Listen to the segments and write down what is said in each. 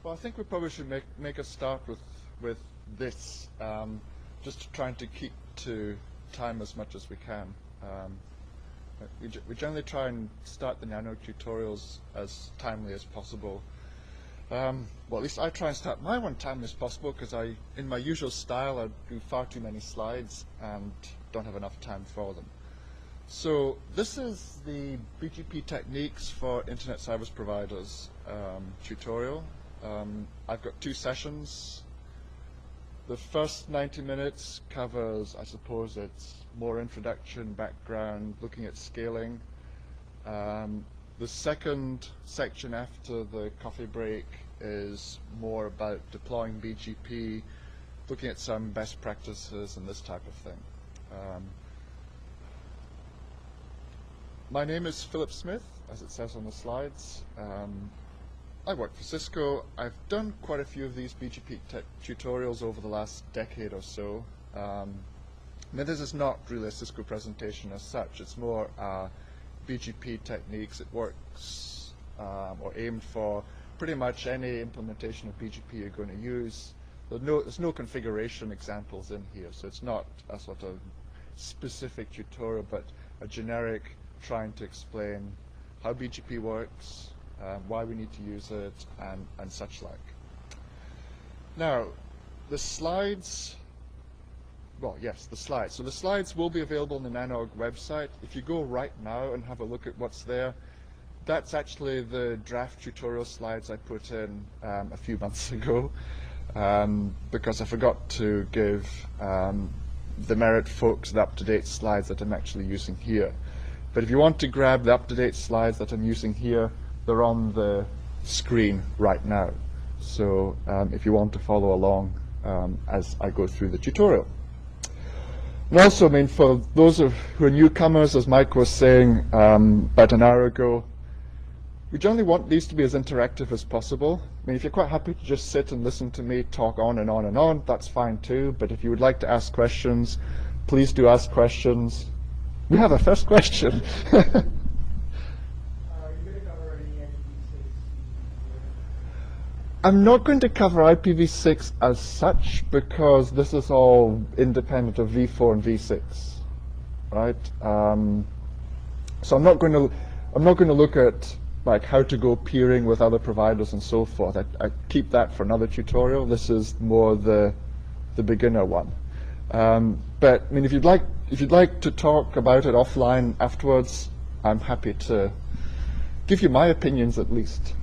Well, I think we probably should make a start with this, just trying to keep to time as much as we can. We generally try and start the NANOG tutorials as timely as possible. Well, at least I try and start my one timely as possible, because in my usual style, I do far too many slides and don't have enough time for them. So this is the BGP techniques for internet service providers tutorial. I've got 2 sessions. The first 90 minutes covers, I suppose, it's more introduction, background, looking at scaling. The second section after the coffee break is more about deploying BGP, looking at some best practices and this type of thing. My name is Philip Smith, as it says on the slides. I work for Cisco. I've done quite a few of these BGP tutorials over the last decade or so. Now this is not really a Cisco presentation as such. It's more BGP techniques. It works or aimed for pretty much any implementation of BGP you're going to use. There's no configuration examples in here, so it's not a sort of specific tutorial, but a generic trying to explain how BGP works, why we need to use it, and such like. Now, the slides, well, yes, the slides. So the slides will be available on the NANOG website. If you go right now and have a look at what's there, that's actually the draft tutorial slides I put in a few months ago, because I forgot to give the Merit folks the up-to-date slides that I'm actually using here. But if you want to grab the up-to-date slides that I'm using here, they're on the screen right now. So if you want to follow along as I go through the tutorial. And also, I mean, for those who are newcomers, as Mike was saying about an hour ago, we generally want these to be as interactive as possible. I mean, if you're quite happy to just sit and listen to me talk on and on and on, that's fine too. But if you would like to ask questions, please do ask questions. We have a first question. Are you going to cover any IPv6? I'm not going to cover IPv6 as such, because this is all independent of v4 and v6, right? So I'm not going to look at like how to go peering with other providers and so forth. I keep that for another tutorial. This is more the beginner one. But I mean, if you'd like to talk about it offline afterwards, I'm happy to give you my opinions at least.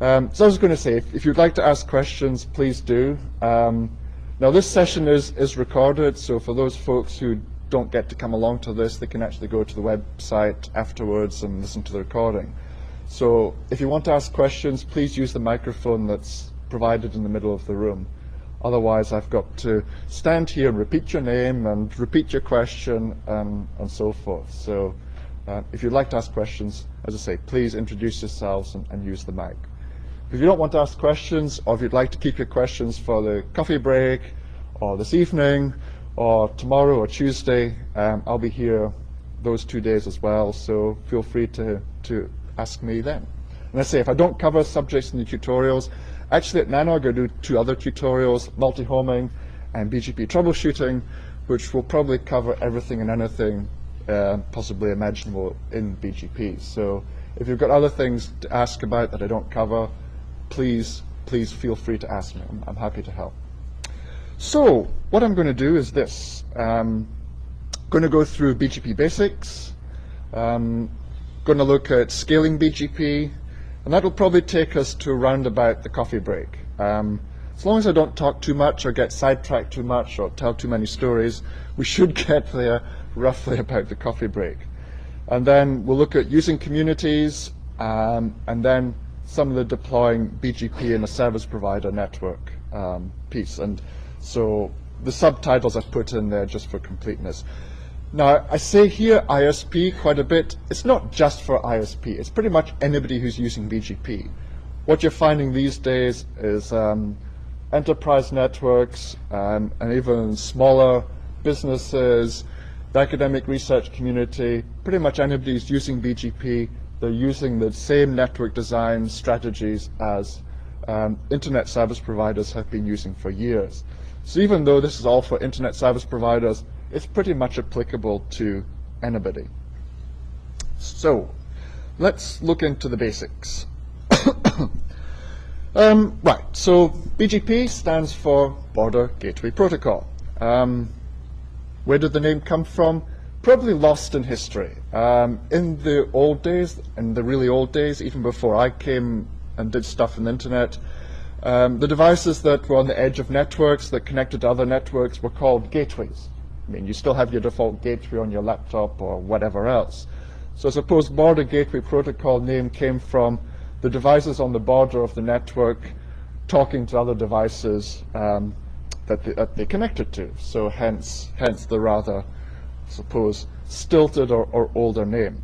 So I was going to say, if you'd like to ask questions, please do. Now this session is recorded, so for those folks who don't get to come along to this, they can actually go to the website afterwards and listen to the recording. So if you want to ask questions, please use the microphone that's provided in the middle of the room. Otherwise, I've got to stand here and repeat your name and repeat your question and so forth. So if you'd like to ask questions, as I say, please introduce yourselves and use the mic. If you don't want to ask questions, or if you'd like to keep your questions for the coffee break, or this evening, or tomorrow or Tuesday, I'll be here those 2 days as well, so feel free to ask me then. And I say, if I don't cover subjects in the tutorials, actually at NANOG I do 2 other tutorials, multi-homing and BGP troubleshooting, which will probably cover everything and anything possibly imaginable in BGP. So if you've got other things to ask about that I don't cover, please feel free to ask me. I'm happy to help. So what I'm going to do is this. I'm going to go through BGP basics. I'm going to look at scaling BGP, and that will probably take us to around about the coffee break. As long as I don't talk too much or get sidetracked too much or tell too many stories, we should get there roughly about the coffee break. And then we'll look at using communities, and then some of the deploying BGP in a service provider network piece. And so the subtitles I've put in there just for completeness. Now, I say here ISP quite a bit. It's not just for ISP. It's pretty much anybody who's using BGP. What you're finding these days is enterprise networks and even smaller businesses, the academic research community, pretty much anybody who's using BGP, they're using the same network design strategies as internet service providers have been using for years. So even though this is all for internet service providers, it's pretty much applicable to anybody. So let's look into the basics. Right, so BGP stands for Border Gateway Protocol. Where did the name come from? Probably lost in history. In the old days, in the really old days, even before I came and did stuff on the internet, the devices that were on the edge of networks that connected to other networks were called gateways. I mean, you still have your default gateway on your laptop or whatever else. So I suppose Border Gateway Protocol name came from the devices on the border of the network talking to other devices that they connected to. So hence the rather, I suppose, stilted or older name.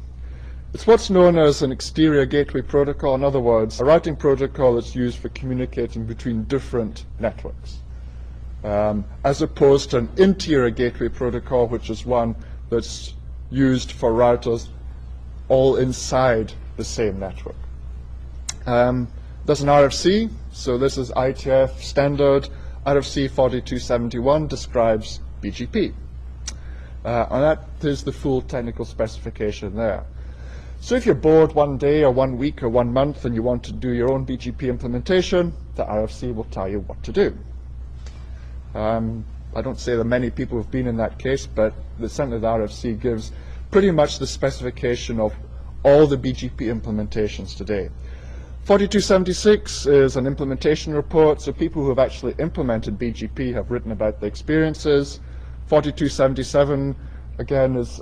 It's what's known as an exterior gateway protocol. In other words, a routing protocol that's used for communicating between different networks, as opposed to an interior gateway protocol, which is one that's used for routers all inside the same network. There's an RFC, so this is IETF standard. RFC 4271 describes BGP. And that is the full technical specification there. So if you're bored one day or 1 week or 1 month and you want to do your own BGP implementation, the RFC will tell you what to do. I don't say that many people have been in that case, but certainly the RFC gives pretty much the specification of all the BGP implementations today. 4276 is an implementation report, so people who have actually implemented BGP have written about the experiences. 4277, again, is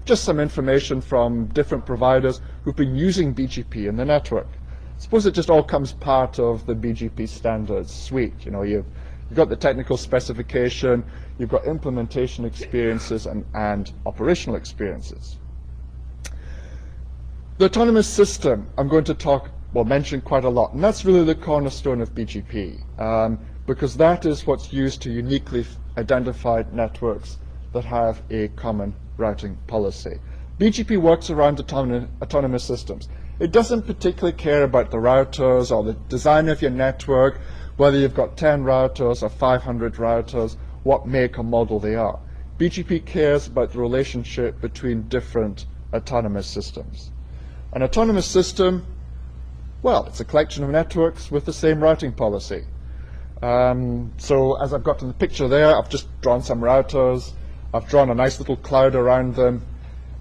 just some information from different providers who've been using BGP in the network. I suppose it just all comes part of the BGP standards suite. You know, you've got the technical specification, you've got implementation experiences and operational experiences. The autonomous system I'm going to mention quite a lot, and that's really the cornerstone of BGP, because that is what's used to uniquely identify networks that have a common routing policy. BGP works around autonomous systems. It doesn't particularly care about the routers or the design of your network, whether you've got 10 routers or 500 routers, what make or model they are. BGP cares about the relationship between different autonomous systems. An autonomous system, well, it's a collection of networks with the same routing policy. So as I've got in the picture there, I've just drawn some routers. I've drawn a nice little cloud around them.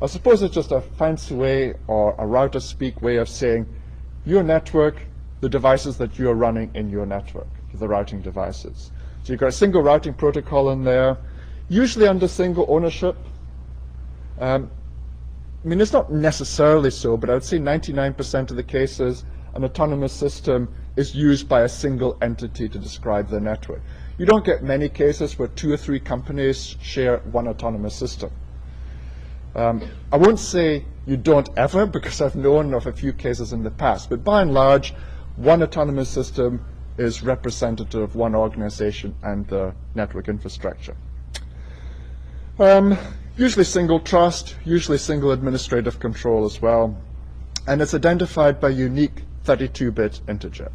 I suppose it's just a fancy way or a router speak way of saying your network, the devices that you're running in your network, the routing devices. So you've got a single routing protocol in there, usually under single ownership. I mean, it's not necessarily so, but I would say 99% of the cases, an autonomous system is used by a single entity to describe the network. You don't get many cases where 2 or 3 companies share one autonomous system. I won't say you don't ever, because I've known of a few cases in the past, but by and large, one autonomous system is representative of one organization and the network infrastructure. Usually single trust, usually single administrative control as well, and it's identified by unique 32-bit integer.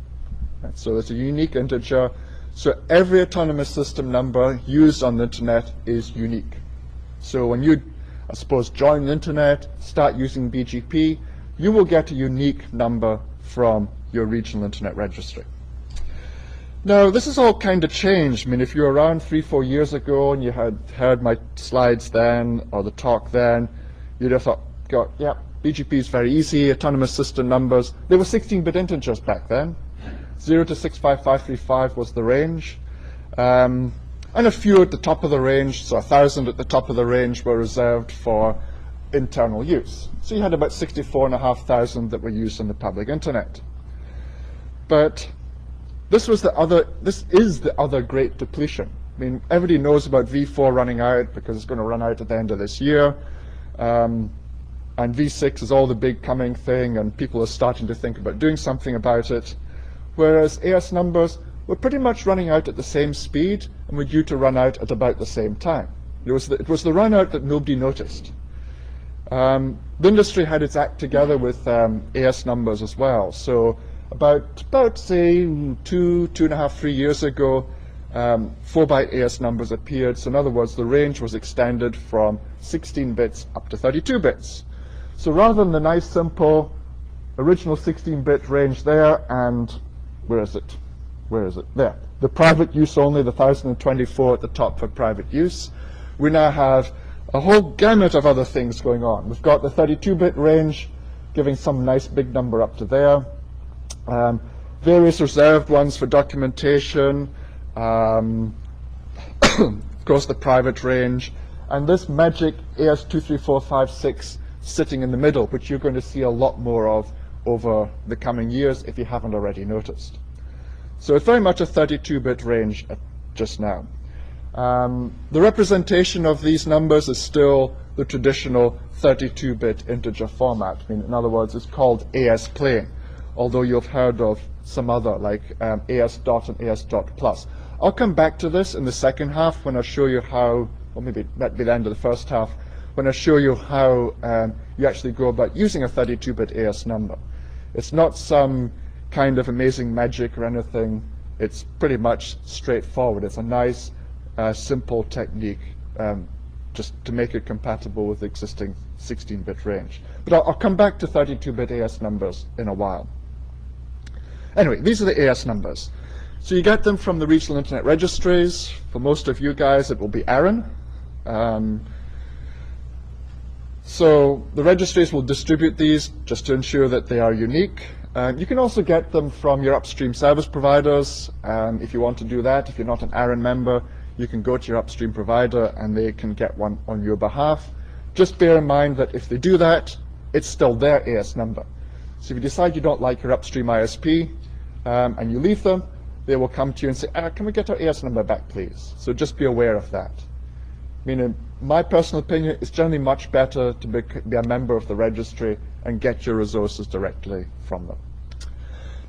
Right, so it's a unique integer, so every autonomous system number used on the internet is unique. So when you, I suppose, join the internet, start using BGP, you will get a unique number from your regional internet registry. Now, this has all kind of changed. I mean, if you were around 3-4 years ago and you had heard my slides then, or the talk then, you'd have thought, God, yeah, BGP is very easy, autonomous system numbers. They were 16-bit integers back then. 0 to 65535 was the range. And a few at the top of the range, so 1,000 at the top of the range, were reserved for internal use. So you had about 64,500 that were used on the public internet. But this is the other great depletion. I mean, everybody knows about V4 running out because it's going to run out at the end of this year. And V6 is all the big coming thing, and people are starting to think about doing something about it. Whereas AS numbers were pretty much running out at the same speed and were due to run out at about the same time. It was the run out that nobody noticed. The industry had its act together with AS numbers as well. So About say 2.5, 3 years ago, 4-byte AS numbers appeared. So in other words, the range was extended from 16 bits up to 32 bits. So rather than the nice, simple, original 16-bit range there, and where is it? Where is it? There. The private use only, the 1024 at the top for private use. We now have a whole gamut of other things going on. We've got the 32-bit range, giving some nice big number up to there. Various reserved ones for documentation. Of course, the private range. And this magic AS23456 sitting in the middle, which you're going to see a lot more of over the coming years if you haven't already noticed. So it's very much a 32-bit range just now. The representation of these numbers is still the traditional 32-bit integer format. I mean, in other words, it's called AS plain, although you've heard of some other, like AS dot and AS dot plus. I'll come back to this in the second half when I show you how, or maybe that'd be the end of the first half, when I show you how you actually go about using a 32-bit AS number. It's not some kind of amazing magic or anything. It's pretty much straightforward. It's a nice, simple technique just to make it compatible with the existing 16-bit range. But I'll come back to 32-bit AS numbers in a while. Anyway, these are the AS numbers. So you get them from the regional internet registries. For most of you guys, it will be ARIN. So the registries will distribute these just to ensure that they are unique. You can also get them from your upstream service providers. If you want to do that, if you're not an ARIN member, you can go to your upstream provider and they can get one on your behalf. Just bear in mind that if they do that, it's still their AS number. So if you decide you don't like your upstream ISP and you leave them, they will come to you and say, can we get our AS number back, please? So just be aware of that. I mean, in my personal opinion, it's generally much better to be a member of the registry and get your resources directly from them.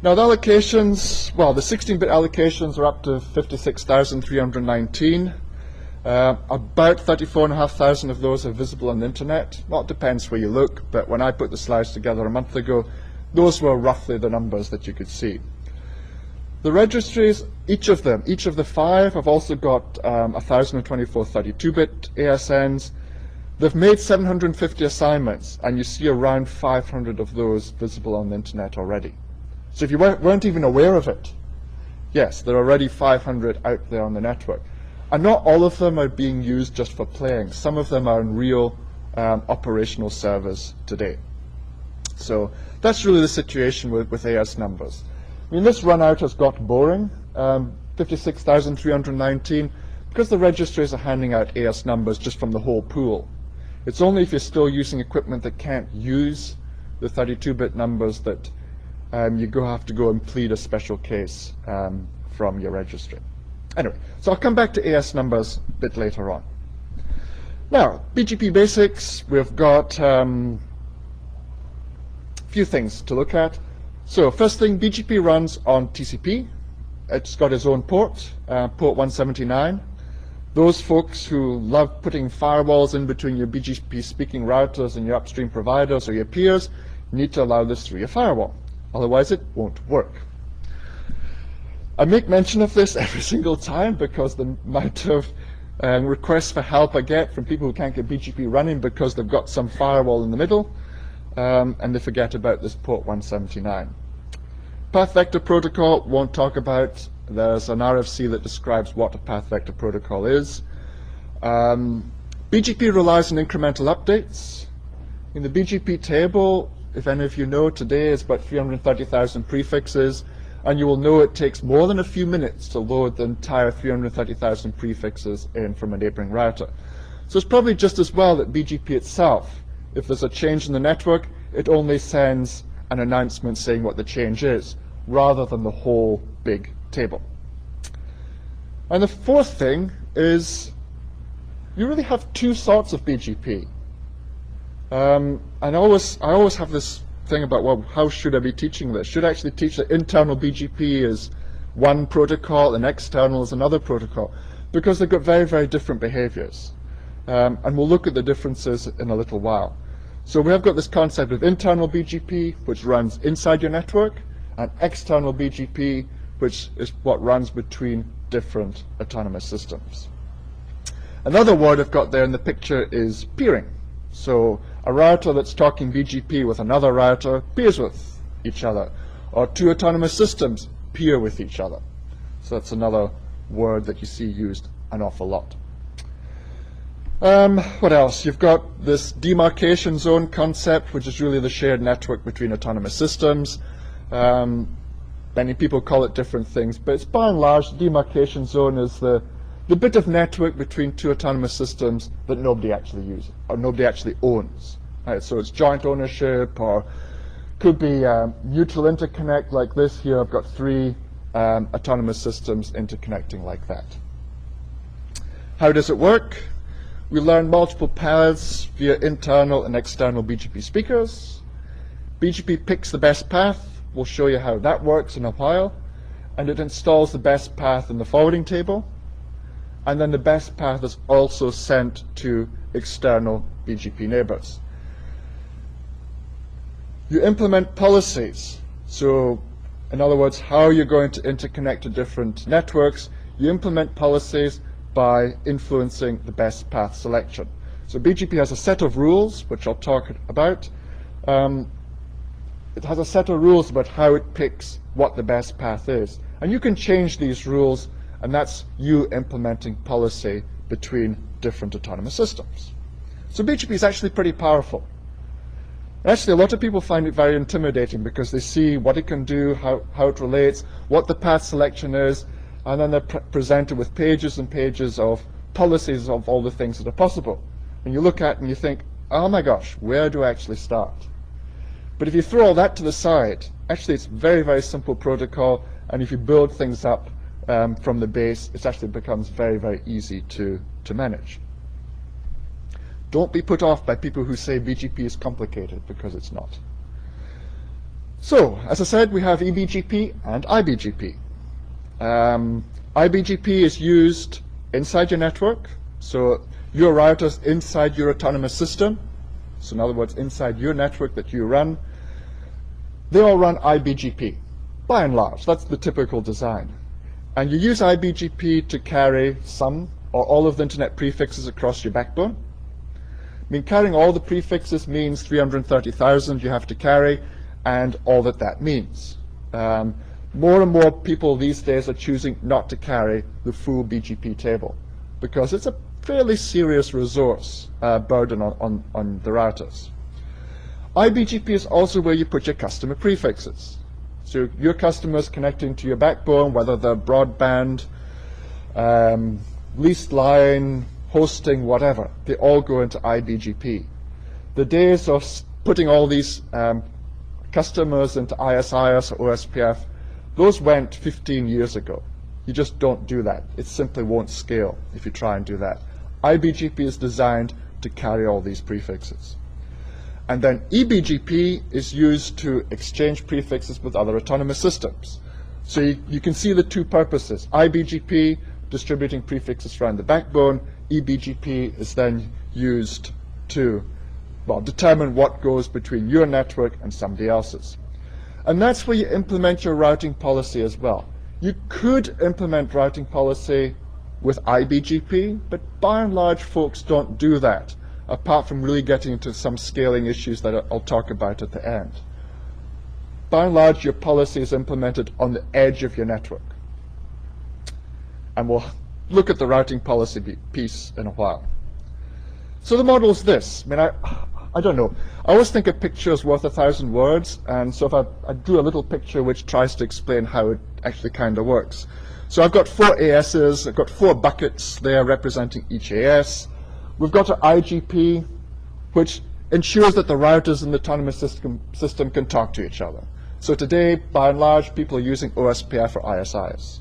Now the allocations, well, the 16-bit allocations are up to 56,319. About 34,500 of those are visible on the internet. Well, it depends where you look, but when I put the slides together a month ago, those were roughly the numbers that you could see. The registries, each of the 5 have also got 1,024 32-bit ASNs. They've made 750 assignments, and you see around 500 of those visible on the internet already. So if you weren't even aware of it, yes, there are already 500 out there on the network. And not all of them are being used just for playing. Some of them are in real operational servers today. So that's really the situation with AS numbers. I mean, this run out has got boring, 56,319, because the registries are handing out AS numbers just from the whole pool. It's only if you're still using equipment that can't use the 32-bit numbers that you have to go and plead a special case from your registry. Anyway, so I'll come back to AS numbers a bit later on. Now, BGP basics, we've got a few things to look at. So first thing, BGP runs on TCP. It's got its own port, port 179. Those folks who love putting firewalls in between your BGP speaking routers and your upstream providers or your peers need to allow this through your firewall. Otherwise, it won't work. I make mention of this every single time because the amount of requests for help I get from people who can't get BGP running because they've got some firewall in the middle and they forget about this port 179. Path vector protocol, won't talk about. There's an RFC that describes what a path vector protocol is. BGP relies on incremental updates. In the BGP table, if any of you know, today is about 330,000 prefixes, and you will know it takes more than a few minutes to load the entire 330,000 prefixes in from a neighboring router. So it's probably just as well that BGP itself, if there's a change in the network, it only sends an announcement saying what the change is, rather than the whole big table. And the fourth thing is you really have 2 sorts of BGP. And I always have this thing about, well, how should I be teaching this? Should I actually teach that internal BGP is one protocol and external is another protocol? Because they've got very, very different behaviors. And we'll look at the differences in a little while. So we have got this concept of internal BGP, which runs inside your network, and external BGP, which is what runs between different autonomous systems. Another word I've got there in the picture is peering. So a router that's talking BGP with another router peers with each other, or two autonomous systems peer with each other. So that's another word that you see used an awful lot. What else? You've got this demarcation zone concept, which is really the shared network between autonomous systems. Many people call it different things, but it's by and large, the demarcation zone is the bit of network between two autonomous systems that nobody actually uses, or nobody actually owns. Right? So it's joint ownership, or could be mutual interconnect like this here. I've got three autonomous systems interconnecting like that. How does it work? We learn multiple paths via internal and external BGP speakers. BGP picks the best path. We'll show you how that works in a while. And it installs the best path in the forwarding table. And then the best path is also sent to external BGP neighbors. You implement policies. So, in other words, how you're going to interconnect to different networks. You implement policies by influencing the best path selection. So BGP has a set of rules, which I'll talk about. It has a set of rules about how it picks what the best path is. And you can change these rules, and that's you implementing policy between different autonomous systems. So BGP is actually pretty powerful. Actually, a lot of people find it very intimidating because they see what it can do, how it relates, what the path selection is, and then they're presented with pages and pages of policies of all the things that are possible. And you look at it and you think, oh my gosh, where do I actually start? But if you throw all that to the side, actually it's very, very simple protocol, and if you build things up from the base, it actually becomes very, very easy to manage. Don't be put off by people who say BGP is complicated, because it's not. So, as I said, we have eBGP and iBGP. iBGP is used inside your network, so your router's inside your autonomous system, so in other words, inside your network that you run. They all run iBGP, by and large. That's the typical design. And you use iBGP to carry some or all of the internet prefixes across your backbone. I mean, carrying all the prefixes means 330,000 you have to carry, and all that means. More and more people these days are choosing not to carry the full BGP table because it's a fairly serious resource burden on the routers. iBGP is also where you put your customer prefixes. So your customers connecting to your backbone, whether they're broadband, leased line, hosting, whatever, they all go into iBGP. The days of putting all these customers into ISIS or OSPF, those went 15 years ago. You just don't do that. It simply won't scale if you try and do that. iBGP is designed to carry all these prefixes. And then eBGP is used to exchange prefixes with other autonomous systems. So you can see the two purposes. iBGP, distributing prefixes around the backbone. eBGP is then used to, well, determine what goes between your network and somebody else's. And that's where you implement your routing policy as well. You could implement routing policy with iBGP, but by and large folks don't do that, apart from really getting into some scaling issues that I'll talk about at the end. By and large, your policy is implemented on the edge of your network. And we'll look at the routing policy piece in a while. So the model is this. I mean, I don't know. I always think a picture is worth 1,000 words, and so if I drew a little picture which tries to explain how it actually kind of works. So I've got 4 ASs, I've got 4 buckets there representing each AS. We've got an IGP, which ensures that the routers in the autonomous system can talk to each other. So today, by and large, people are using OSPF or ISIS.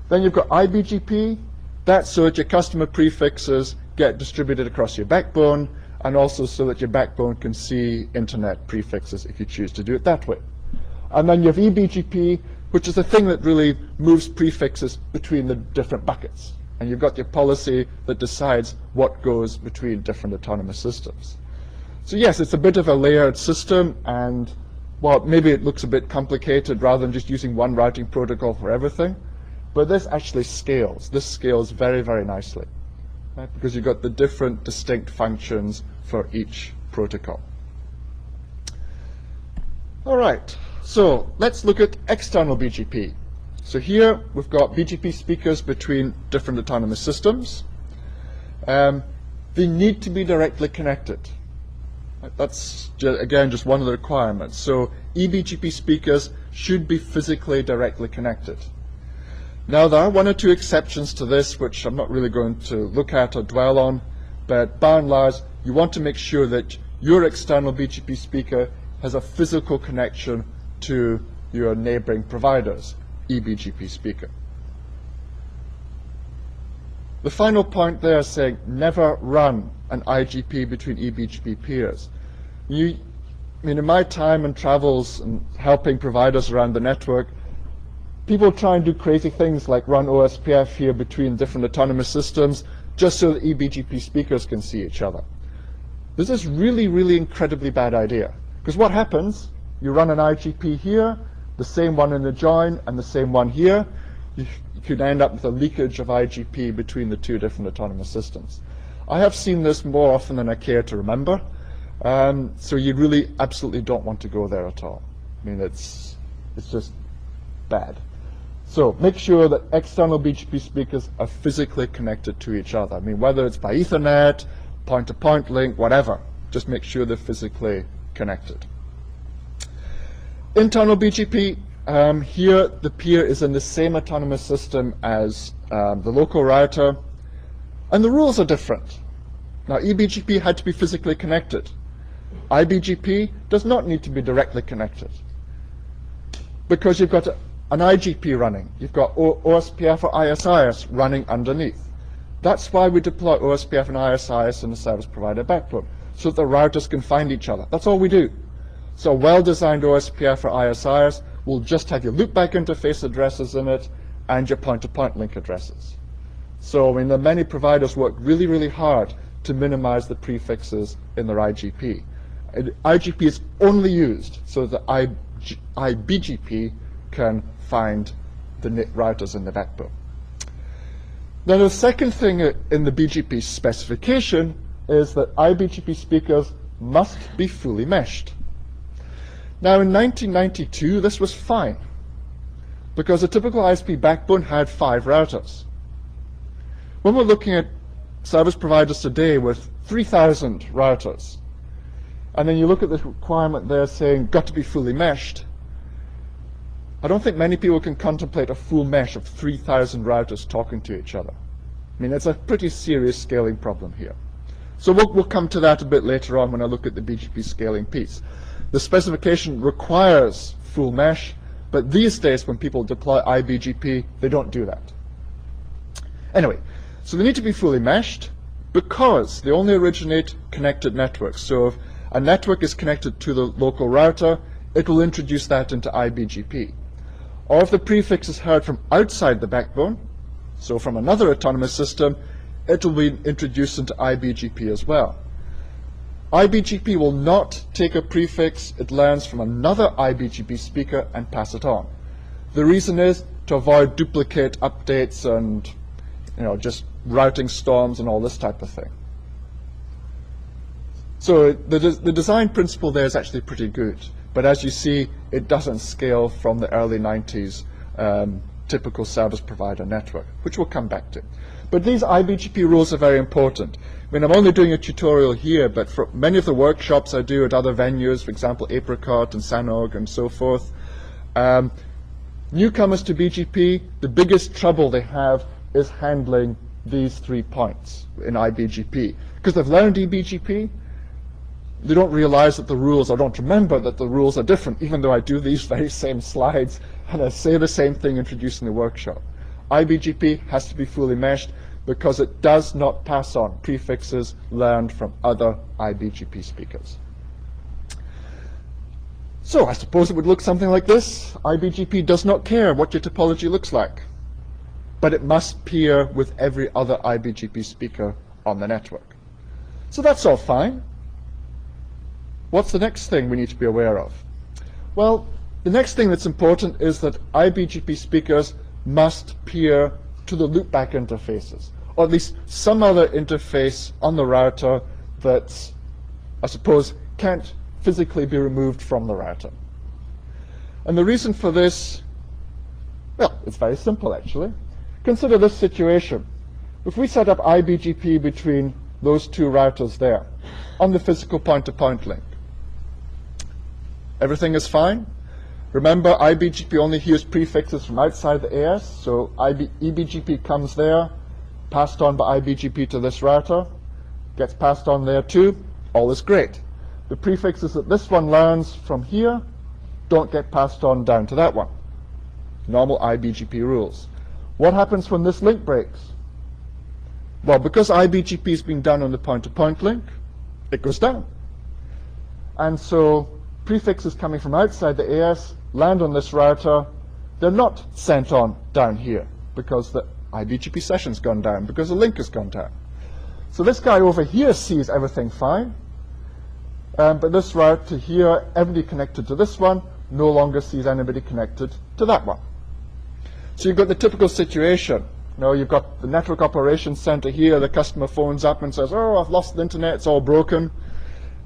Then you've got iBGP. That's so that your customer prefixes get distributed across your backbone, and also so that your backbone can see internet prefixes if you choose to do it that way. And then you have eBGP, which is the thing that really moves prefixes between the different buckets. And you've got your policy that decides what goes between different autonomous systems. So yes, it's a bit of a layered system, and well, maybe it looks a bit complicated rather than just using one routing protocol for everything, but this actually scales. This scales very, very nicely, right? Because you've got the different distinct functions for each protocol. All right, so let's look at external BGP. So here we've got BGP speakers between different autonomous systems. They need to be directly connected. That's, again, just one of the requirements. So eBGP speakers should be physically directly connected. Now, there are one or two exceptions to this, which I'm not really going to look at or dwell on, but by and large, you want to make sure that your external BGP speaker has a physical connection to your neighboring provider's eBGP speaker. The final point there is saying never run an IGP between eBGP peers. I mean, in my time and travels and helping providers around the network, people try and do crazy things like run OSPF here between different autonomous systems just so that eBGP speakers can see each other. This is really, really incredibly bad idea. Because what happens, you run an IGP here, the same one in the join, and the same one here, you could end up with a leakage of IGP between the two different autonomous systems. I have seen this more often than I care to remember, so you really absolutely don't want to go there at all. I mean, it's just bad. So make sure that external BGP speakers are physically connected to each other. I mean, whether it's by Ethernet, point-to-point link, whatever, just make sure they're physically connected. Internal BGP, here the peer is in the same autonomous system as the local router, and the rules are different. Now, eBGP had to be physically connected. iBGP does not need to be directly connected because you've got an IGP running. You've got OSPF or ISIS running underneath. That's why we deploy OSPF and ISIS in the service provider backbone, so that the routers can find each other. That's all we do. So a well-designed OSPF or ISIS will just have your loopback interface addresses in it and your point-to-point link addresses. So I mean, many providers work really, really hard to minimize the prefixes in their IGP. And IGP is only used so that iBGP can find the routers in the backbone. Now, the second thing in the BGP specification is that iBGP speakers must be fully meshed. Now, in 1992, this was fine, because a typical ISP backbone had 5 routers. When we're looking at service providers today with 3,000 routers, and then you look at this requirement there saying, got to be fully meshed, I don't think many people can contemplate a full mesh of 3,000 routers talking to each other. I mean, it's a pretty serious scaling problem here. So we'll come to that a bit later on when I look at the BGP scaling piece. The specification requires full mesh, but these days when people deploy iBGP, they don't do that. Anyway, so they need to be fully meshed because they only originate connected networks. So if a network is connected to the local router, it will introduce that into iBGP. Or if the prefix is heard from outside the backbone, so from another autonomous system, it will be introduced into iBGP as well. iBGP will not take a prefix it learns from another iBGP speaker and pass it on. The reason is to avoid duplicate updates and just routing storms and all this type of thing. So the design principle there is actually pretty good, but as you see, it doesn't scale from the early 90s typical service provider network, which we'll come back to. But these iBGP rules are very important. I mean, I'm only doing a tutorial here, but for many of the workshops I do at other venues, for example, Apricot and NANOG and so forth, newcomers to BGP, the biggest trouble they have is handling these 3 points in iBGP. Because they've learned eBGP, they don't realize that the rules, or don't remember that the rules are different, even though I do these very same slides and I say the same thing introduced in the workshop. iBGP has to be fully meshed because it does not pass on prefixes learned from other iBGP speakers. So I suppose it would look something like this. iBGP does not care what your topology looks like, but it must peer with every other iBGP speaker on the network. So that's all fine. What's the next thing we need to be aware of? Well, the next thing that's important is that IBGP speakers must peer to the loopback interfaces, or at least some other interface on the router that, I suppose, can't physically be removed from the router. And the reason for this, well, it's very simple actually. Consider this situation. If we set up IBGP between those two routers there on the physical point-to-point link, everything is fine. Remember, IBGP only hears prefixes from outside the AS, so EBGP comes there, passed on by IBGP to this router, gets passed on there too, all is great. The prefixes that this one learns from here don't get passed on down to that one. Normal IBGP rules. What happens when this link breaks? Well, because IBGP is being done on the point-to-point link, it goes down. And so prefixes coming from outside the AS land on this router. They're not sent on down here because the IBGP session's gone down, because the link has gone down. So this guy over here sees everything fine, but this route to here, everybody connected to this one, no longer sees anybody connected to that one. So you've got the typical situation. You know, you've got the network operations center here, the customer phones up and says, oh, I've lost the internet, it's all broken.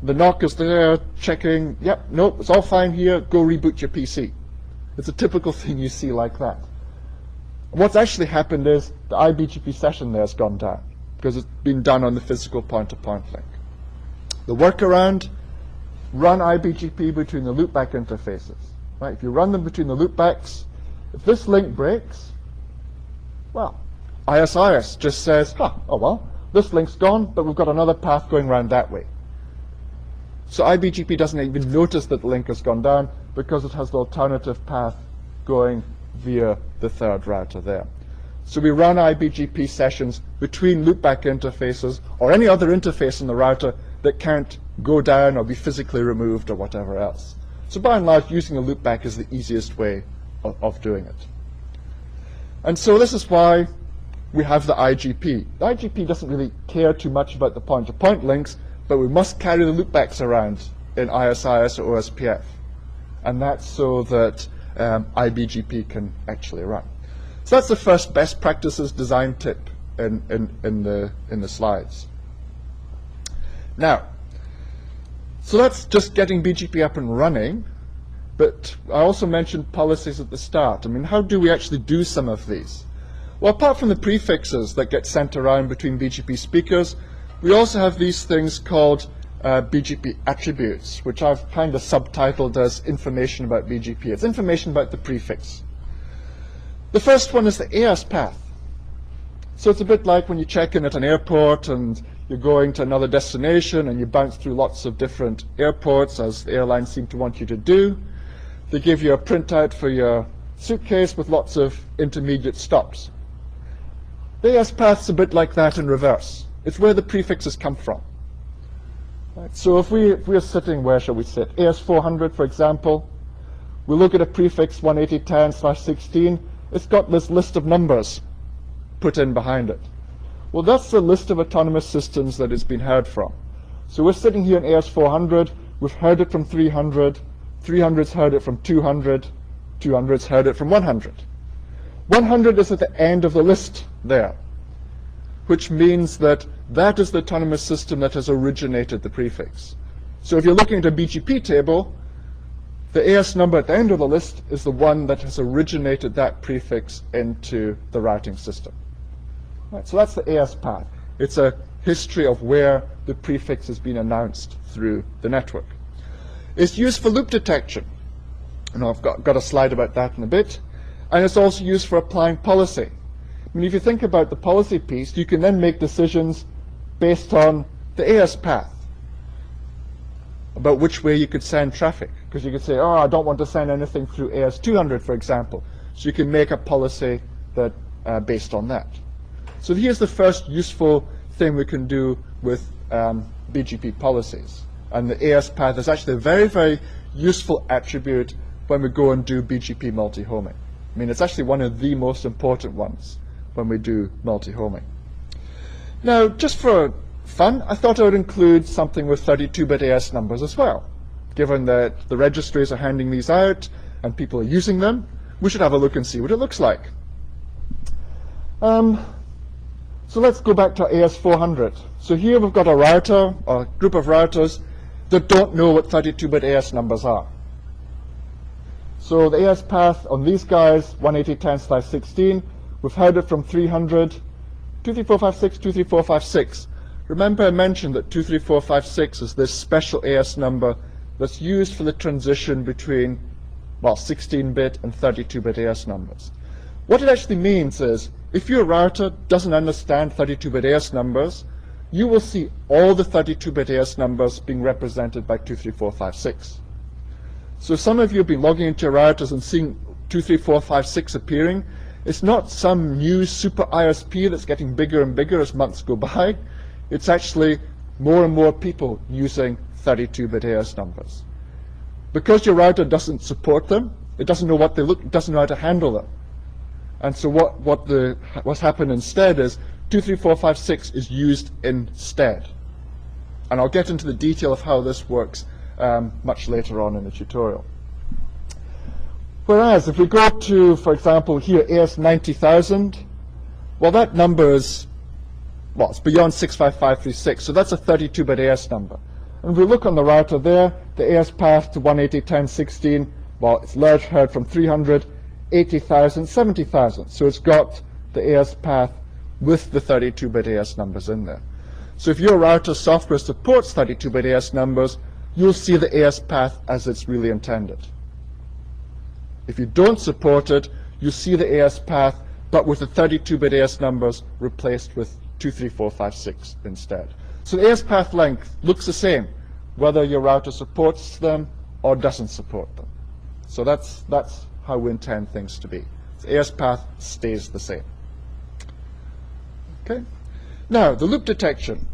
The NOC is there checking, yep, nope, it's all fine here, go reboot your PC. It's a typical thing you see like that. What's actually happened is the IBGP session there has gone down because it's been done on the physical point-to-point link. The workaround, run IBGP between the loopback interfaces. Right? If you run them between the loopbacks, if this link breaks, well, ISIS just says, oh well, this link's gone, but we've got another path going around that way. So IBGP doesn't even notice that the link has gone down because it has the alternative path going via the third router there. So we run IBGP sessions between loopback interfaces or any other interface in the router that can't go down or be physically removed or whatever else. So by and large, using a loopback is the easiest way of doing it. And so this is why we have the IGP. The IGP doesn't really care too much about the point-to-point links, but we must carry the loopbacks around in ISIS or OSPF. And that's so that IBGP can actually run. So that's the first best practices design tip in the slides. Now, so that's just getting BGP up and running, but I also mentioned policies at the start. I mean, how do we actually do some of these? Well, apart from the prefixes that get sent around between BGP speakers, we also have these things called BGP attributes, which I've kind of subtitled as information about BGP. It's information about the prefix. The first one is the AS path. So it's a bit like when you check in at an airport and you're going to another destination and you bounce through lots of different airports, as the airlines seem to want you to do. They give you a printout for your suitcase with lots of intermediate stops. The AS path's a bit like that in reverse. It's where the prefixes come from. Right, so if we're sitting, where shall we sit? AS400, for example. We look at a prefix 180.10/16. It's got this list of numbers put in behind it. Well, that's the list of autonomous systems that it's been heard from. So we're sitting here in AS400. We've heard it from 300. 300's heard it from 200. 200's heard it from 100. 100 is at the end of the list there, which means that that is the autonomous system that has originated the prefix. So if you're looking at a BGP table, the AS number at the end of the list is the one that has originated that prefix into the routing system. Right, so that's the AS path. It's a history of where the prefix has been announced through the network. It's used for loop detection. And I've got a slide about that in a bit. And it's also used for applying policy. I mean, if you think about the policy piece, you can then make decisions based on the AS path about which way you could send traffic. Because you could say, oh, I don't want to send anything through AS200, for example. So you can make a policy that based on that. So here's the first useful thing we can do with BGP policies. And the AS path is actually a very, very useful attribute when we go and do BGP multi-homing. I mean, it's actually one of the most important ones when we do multi-homing. Now, just for fun, I thought I would include something with 32-bit AS numbers as well. given that the registries are handing these out and people are using them, we should have a look and see what it looks like. So let's go back to AS400. So here we've got a router, or a group of routers, that don't know what 32-bit AS numbers are. So the AS path on these guys, 180.10/16, we've heard it from 300, 23456, 23456. Remember I mentioned that 23456 is this special AS number that's used for the transition between, well, 16-bit and 32-bit AS numbers. What it actually means is, if your router doesn't understand 32-bit AS numbers, you will see all the 32-bit AS numbers being represented by 23456. So some of you have been logging into your routers and seeing 23456 appearing. It's not some new super ISP that's getting bigger and bigger as months go by. It's actually more and more people using 32-bit AS numbers. Because your router doesn't support them, it doesn't know what they look, it doesn't know how to handle them. And so what's happened instead is 23456 is used instead. And I'll get into the detail of how this works much later on in the tutorial. Whereas if we go to, for example, here AS90000, well, that number is, well, it's beyond 65536, so that's a 32-bit AS number. And if we look on the router there, the AS path to 180.10/16, well, it's large heard from 300, 80,000, 70,000. So it's got the AS path with the 32-bit AS numbers in there. So if your router software supports 32-bit AS numbers, you'll see the AS path as it's really intended. If you don't support it, you see the AS path, but with the 32-bit AS numbers replaced with 23456 instead. So the AS path length looks the same, whether your router supports them or doesn't support them. So that's how we intend things to be. The AS path stays the same. Okay. Now, the loop detection.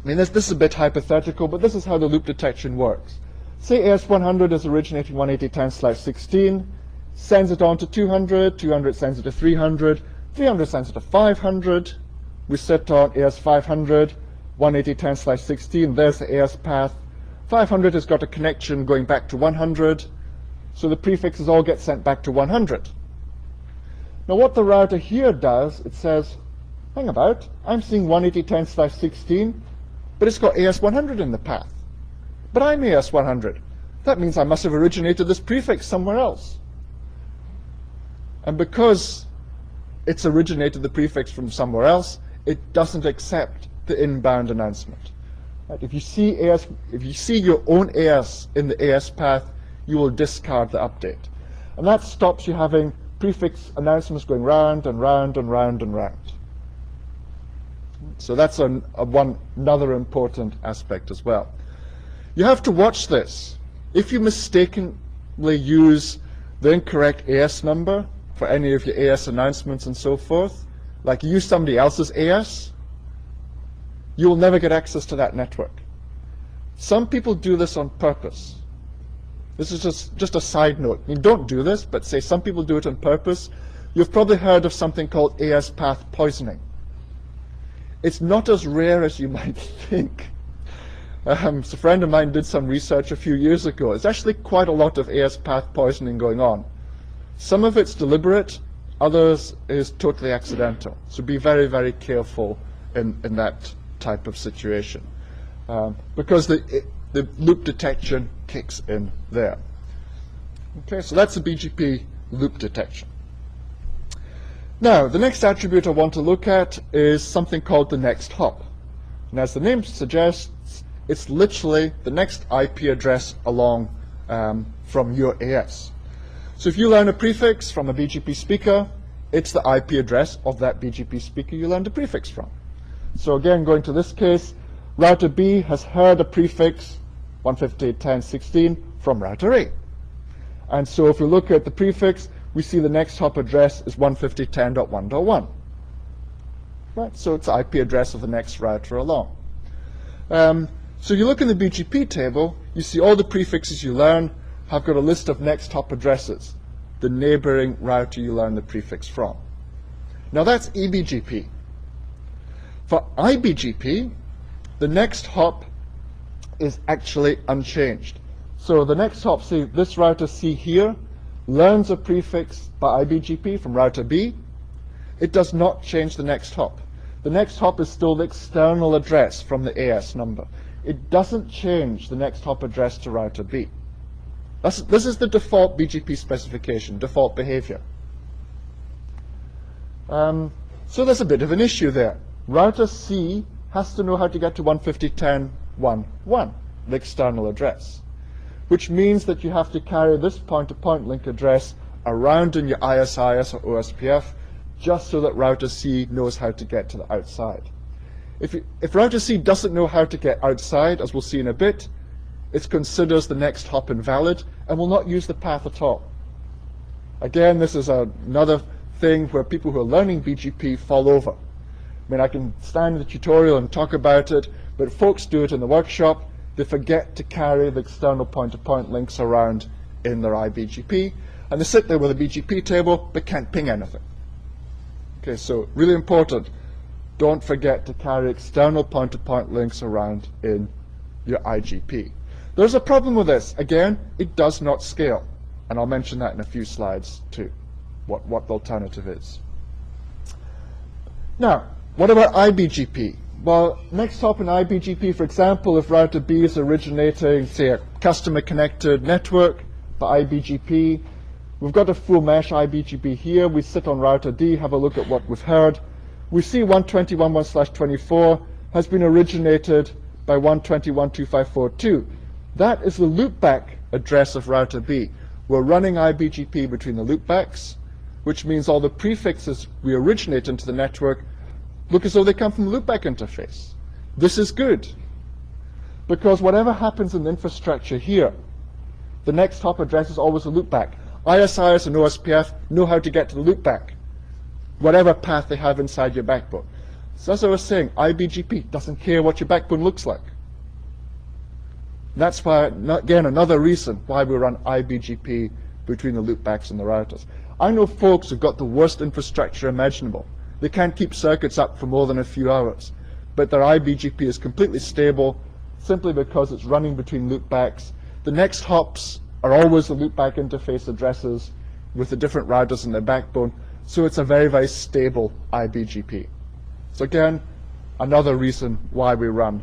I mean, this is a bit hypothetical, but this is how the loop detection works. Say AS100 is originating 180.10/16, sends it on to 200, 200 sends it to 300, 300 sends it to 500. We sit on AS500, 180.10/16, there's the AS path. 500 has got a connection going back to 100, so the prefixes all get sent back to 100. Now what the router here does, it says, hang about, I'm seeing 180.10/16, but it's got AS100 in the path. But I'm AS100. That means I must have originated this prefix somewhere else. And because it's originated the prefix from somewhere else, it doesn't accept the inbound announcement. Right? If you see your own AS in the AS path, you will discard the update. And that stops you having prefix announcements going round and round and round and round. So that's another important aspect as well. You have to watch this. If you mistakenly use the incorrect AS number for any of your AS announcements and so forth, like you use somebody else's AS, you will never get access to that network. Some people do this on purpose. This is just a side note. You don't do this, but say some people do it on purpose. You've probably heard of something called AS path poisoning. It's not as rare as you might think. So a friend of mine did some research a few years ago. There's actually quite a lot of AS path poisoning going on. Some of it's deliberate, others is totally accidental. So be very, very careful in that type of situation. Because the loop detection kicks in there. Okay, so that's the BGP loop detection. Now, the next attribute I want to look at is something called the next hop. And as the name suggests, it's literally the next IP address along from your AS. So if you learn a prefix from a BGP speaker, it's the IP address of that BGP speaker you learned the prefix from. So again, going to this case, router B has heard a prefix 150.10/16 from router A. And so if we look at the prefix, we see the next hop address is 150.10.1.1. Right, so it's the IP address of the next router along. So you look in the BGP table, you see all the prefixes you learn have got a list of next hop addresses, the neighboring router you learn the prefix from. Now that's eBGP. For iBGP, the next hop is actually unchanged. So the next hop, see this router C here, learns a prefix by IBGP from router B. It does not change the next hop. The next hop is still the external address from the AS number. It doesn't change the next hop address to router B. This is the default BGP specification, default behavior. So there's a bit of an issue there. Router C has to know how to get to 150.10.1.1, the external address, which means that you have to carry this point-to-point link address around in your ISIS or OSPF just so that router C knows how to get to the outside. If router C doesn't know how to get outside, as we'll see in a bit, it considers the next hop invalid and will not use the path at all. Again, this is another thing where people who are learning BGP fall over. I mean, I can stand in the tutorial and talk about it, but folks do it in the workshop. They forget to carry the external point-to-point links around in their IBGP, and they sit there with a BGP table but can't ping anything. Okay, so really important, don't forget to carry external point-to-point links around in your IGP. There's a problem with this. Again, it does not scale, and I'll mention that in a few slides too, what the alternative is. Now, what about IBGP? Well, next hop in IBGP, for example, if router B is originating, say, a customer-connected network by IBGP, we've got a full mesh IBGP here. We sit on router D, have a look at what we've heard. We see 121.1/24 has been originated by 121.254.2. That is the loopback address of router B. We're running IBGP between the loopbacks, which means all the prefixes we originate into the network look as though they come from the loopback interface. This is good, because whatever happens in the infrastructure here, the next hop address is always a loopback. ISIS and OSPF know how to get to the loopback, whatever path they have inside your backbone. So as I was saying, IBGP doesn't care what your backbone looks like. That's why, again, another reason why we run IBGP between the loopbacks and the routers. I know folks who've got the worst infrastructure imaginable. They can't keep circuits up for more than a few hours, but their IBGP is completely stable simply because it's running between loopbacks. The next hops are always the loopback interface addresses with the different routers in their backbone, so it's a very, very stable IBGP. So again, another reason why we run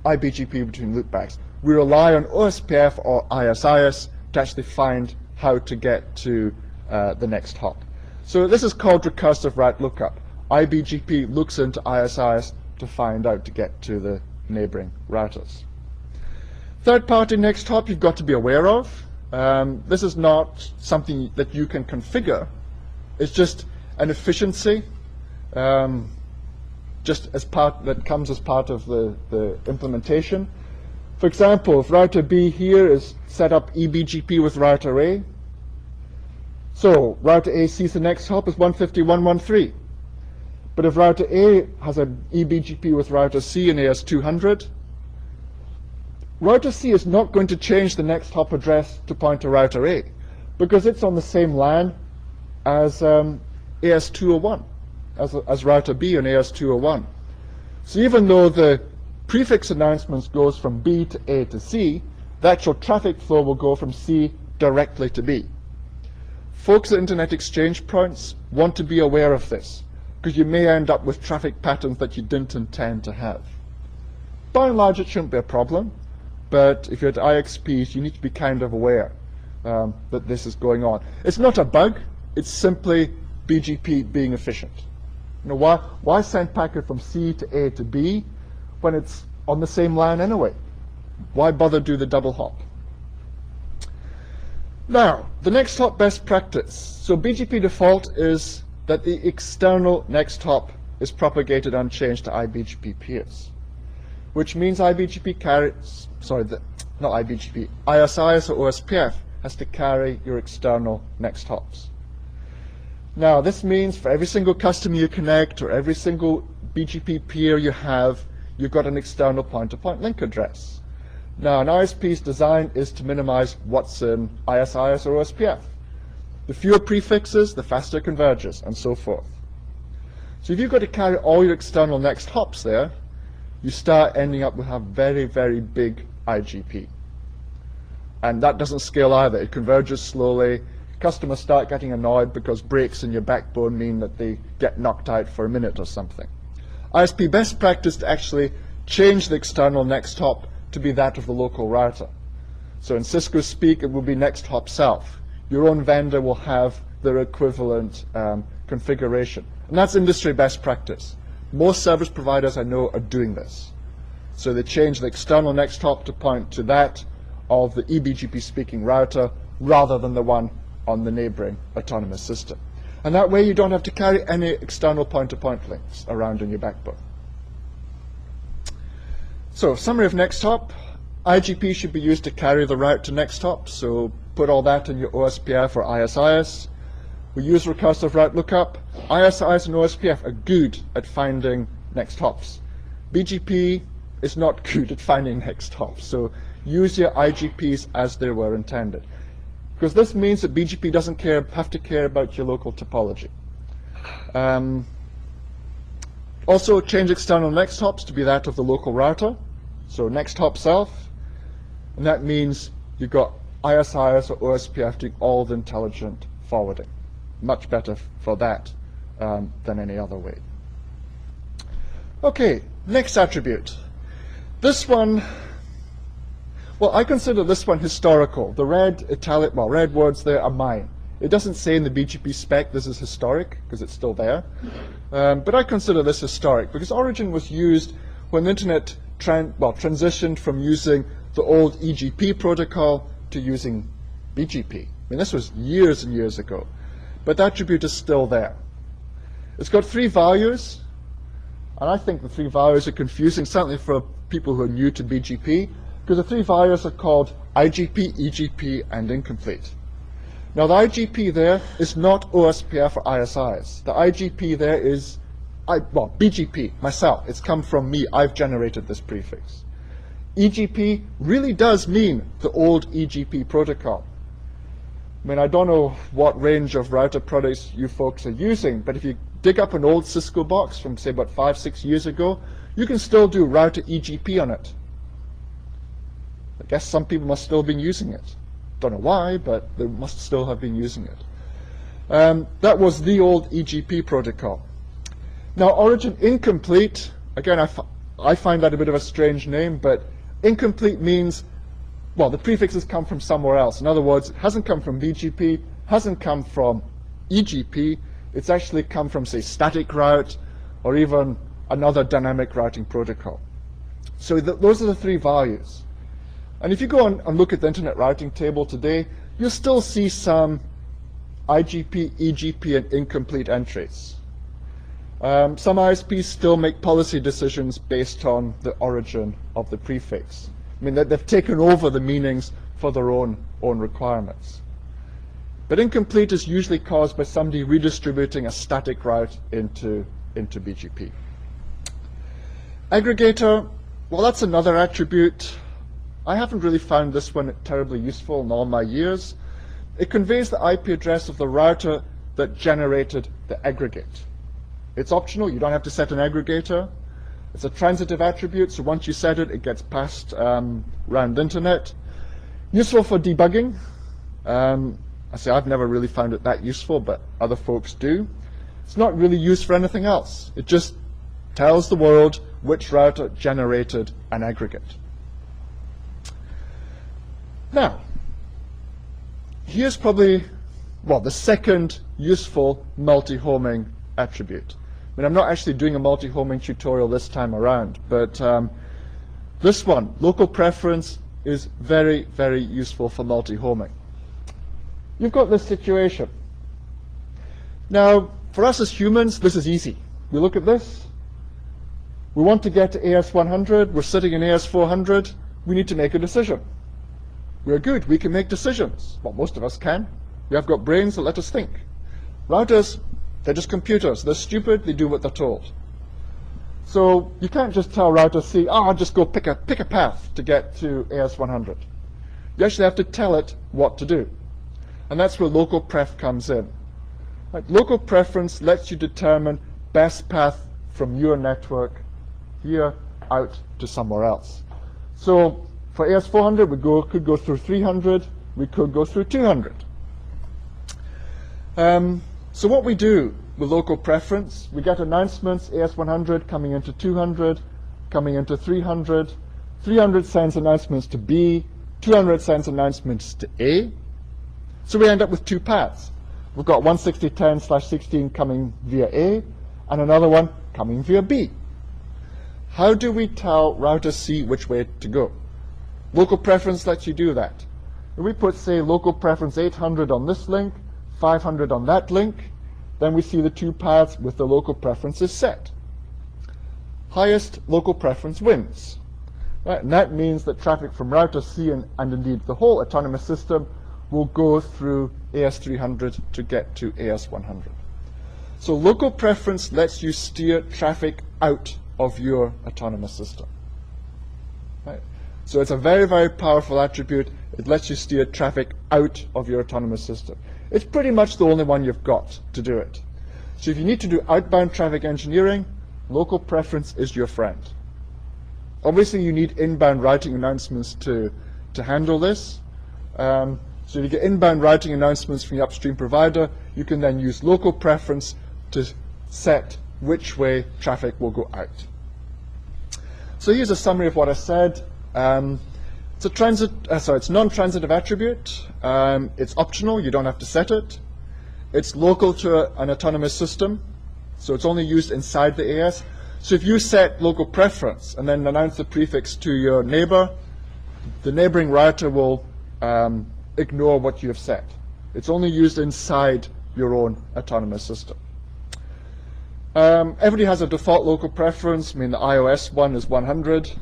IBGP between loopbacks. We rely on OSPF or ISIS to actually find how to get to the next hop. So this is called recursive route lookup. IBGP looks into ISIS to find out to get to the neighboring routers. Third-party next hop you've got to be aware of. This is not something that you can configure. It's just an efficiency, just as part that comes as part of the implementation. For example, if router B here is set up eBGP with router A, so router A sees the next hop is 150.113. But if router A has an eBGP with router C and AS200, router C is not going to change the next hop address to point to router A because it's on the same LAN as AS201, as router B on AS201. So even though the prefix announcements goes from B to A to C, the actual traffic flow will go from C directly to B. Folks at Internet Exchange Points want to be aware of this, because you may end up with traffic patterns that you didn't intend to have. By and large, it shouldn't be a problem, but if you're at IXPs, you need to be kind of aware that this is going on. It's not a bug, it's simply BGP being efficient. You know, why send packet from C to A to B when it's on the same LAN anyway? Why bother do the double hop? Now, the next hop best practice. So BGP default is that the external next hop is propagated unchanged to IBGP peers, which means IBGP carries, not IBGP, ISIS or OSPF has to carry your external next hops. Now, this means for every single customer you connect or every single BGP peer you have, you've got an external point-to-point link address. Now, an ISP's design is to minimize what's in ISIS or OSPF. The fewer prefixes, the faster it converges, and so forth. So if you've got to carry all your external next hops there, you start ending up with a very, very big IGP. And that doesn't scale either. It converges slowly. Customers start getting annoyed because breaks in your backbone mean that they get knocked out for a minute or something. ISP best practice to actually change the external next hop to be that of the local router. So in Cisco speak, it will be next hop self. Your own vendor will have their equivalent configuration. And that's industry best practice. Most service providers I know are doing this. So they change the external next hop to point to that of the eBGP speaking router rather than the one on the neighboring autonomous system. And that way you don't have to carry any external point-to-point links around in your backbone. So summary of next hop. IGP should be used to carry the route to next hop, so put all that in your OSPF or ISIS. We use recursive route lookup. ISIS and OSPF are good at finding next hops. BGP is not good at finding next hops, so use your IGPs as they were intended. Because this means that BGP doesn't have to care about your local topology. Also, change external next hops to be that of the local router. So next hop self, and that means you've got ISIS or OSPF doing all the intelligent forwarding. Much better for that than any other way. Okay, next attribute. This one, well, I consider this one historical. The red italic, well, red words there are mine. It doesn't say in the BGP spec this is historic, because it's still there. But I consider this historic, because Origin was used when the internet transitioned from using the old EGP protocol to using BGP. I mean, this was years and years ago. But the attribute is still there. It's got 3 values, and I think the 3 values are confusing, certainly for people who are new to BGP, because the 3 values are called IGP, EGP, and incomplete. Now the IGP there is not OSPF or ISIS. The IGP there is, well, BGP, myself. It's come from me. I've generated this prefix. EGP really does mean the old EGP protocol. I mean, I don't know what range of router products you folks are using, but if you dig up an old Cisco box from, say, about 5-6 years ago, you can still do router EGP on it. I guess some people must still have been using it. Don't know why, but they must still have been using it. That was the old EGP protocol. Now, Origin Incomplete, again, I find that a bit of a strange name, but incomplete means, well, the prefixes come from somewhere else. In other words, it hasn't come from BGP, hasn't come from EGP, it's actually come from, say, static route, or even another dynamic routing protocol. So those are the 3 values. And if you go on and look at the internet routing table today, you'll still see some IGP, EGP, and incomplete entries. Some ISPs still make policy decisions based on the origin of the prefix. I mean, they've taken over the meanings for their own requirements. But incomplete is usually caused by somebody redistributing a static route into BGP. Aggregator, well, that's another attribute. I haven't really found this one terribly useful in all my years. It conveys the IP address of the router that generated the aggregate. It's optional, you don't have to set an aggregator. It's a transitive attribute, so once you set it, it gets passed around the internet. Useful for debugging. I say I've never really found it that useful, but other folks do. It's not really used for anything else. It just tells the world which router generated an aggregate. Now, here's probably, well, the second useful multi-homing attribute. I mean, I'm not actually doing a multi-homing tutorial this time around, but this one, local preference, is very, very useful for multi-homing. You've got this situation. Now, for us as humans, this is easy. We look at this. We want to get to AS100. We're sitting in AS400. We need to make a decision. We're good. We can make decisions. Well, most of us can. We have got brains that let us think. Routers, they're just computers. They're stupid. They do what they're told. So you can't just tell router C, I'll just go pick a path to get to AS100. You actually have to tell it what to do. And that's where local pref comes in. Like, local preference lets you determine best path from your network here out to somewhere else. So for AS400, we could go through 300, we could go through 200. So what we do with local preference, we get announcements, AS100 coming into 200, coming into 300. 300 sends announcements to B, 200 sends announcements to A. So we end up with two paths. We've got 160.10/16 coming via A, and another one coming via B. How do we tell router C which way to go? Local preference lets you do that. If we put, say, local preference 800 on this link, 500 on that link, then we see the two paths with the local preferences set. Highest local preference wins. Right? And that means that traffic from router C and indeed the whole autonomous system will go through AS300 to get to AS100. So local preference lets you steer traffic out of your autonomous system. Right? So it's a very, very powerful attribute. It lets you steer traffic out of your autonomous system. It's pretty much the only one you've got to do it. So if you need to do outbound traffic engineering, local preference is your friend. Obviously, you need inbound routing announcements to handle this. So if you get inbound routing announcements from the upstream provider, you can then use local preference to set which way traffic will go out. So here's a summary of what I said. It's non-transitive attribute. It's optional. You don't have to set it. It's local to an autonomous system, so it's only used inside the AS. So if you set local preference and then announce the prefix to your neighbor, the neighboring router will ignore what you have set. It's only used inside your own autonomous system. Everybody has a default local preference. I mean, the iOS one is 100.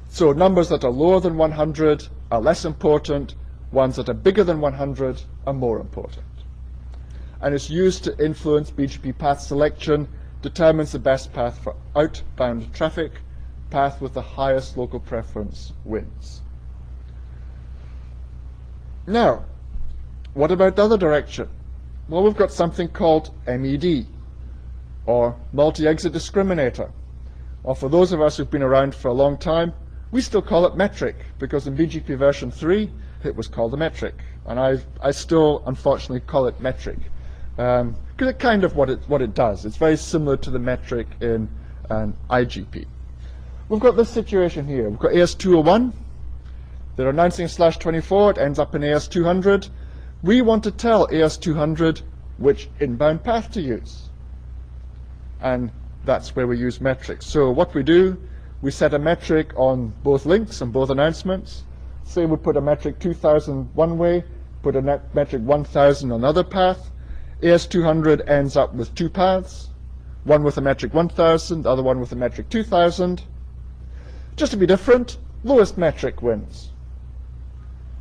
So numbers that are lower than 100 are less important. Ones that are bigger than 100 are more important. And it's used to influence BGP path selection, determines the best path for outbound traffic. Path with the highest local preference wins. Now, what about the other direction? Well, we've got something called MED, or multi-exit discriminator. Or for those of us who've been around for a long time, we still call it metric, because in BGP version 3, it was called a metric. And I still, unfortunately, call it metric. Because it's kind of what it does. It's very similar to the metric in an IGP. We've got this situation here. We've got AS201. They're announcing /24. It ends up in AS200. We want to tell AS200 which inbound path to use. And that's where we use metrics. So what we do, we set a metric on both links and both announcements. Say we put a metric 2000 one way, put a metric 1000 on another path. AS200 ends up with two paths, one with a metric 1000, the other one with a metric 2000. Just to be different, lowest metric wins.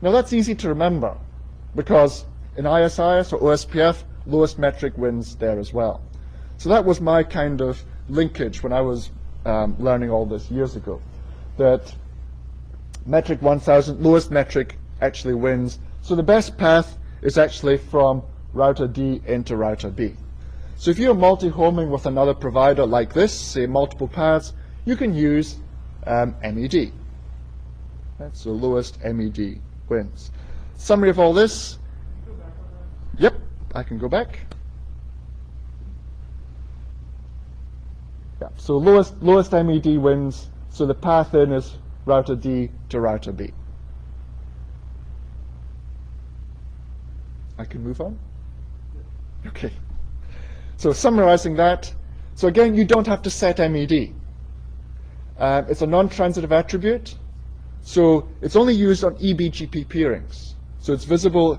Now that's easy to remember, because in ISIS or OSPF, lowest metric wins there as well. So that was my kind of linkage when I was learning all this years ago, that metric 1000, lowest metric actually wins. So the best path is actually from router D into router B. So if you're multi-homing with another provider like this, say multiple paths, you can use MED. Right? So lowest MED wins. Summary of all this. Yep, I can go back. Yeah, so lowest MED wins. So the path in is router D to router B. I can move on? Okay. So summarizing that, so again, you don't have to set MED. It's a non-transitive attribute, so it's only used on eBGP peerings. So it's visible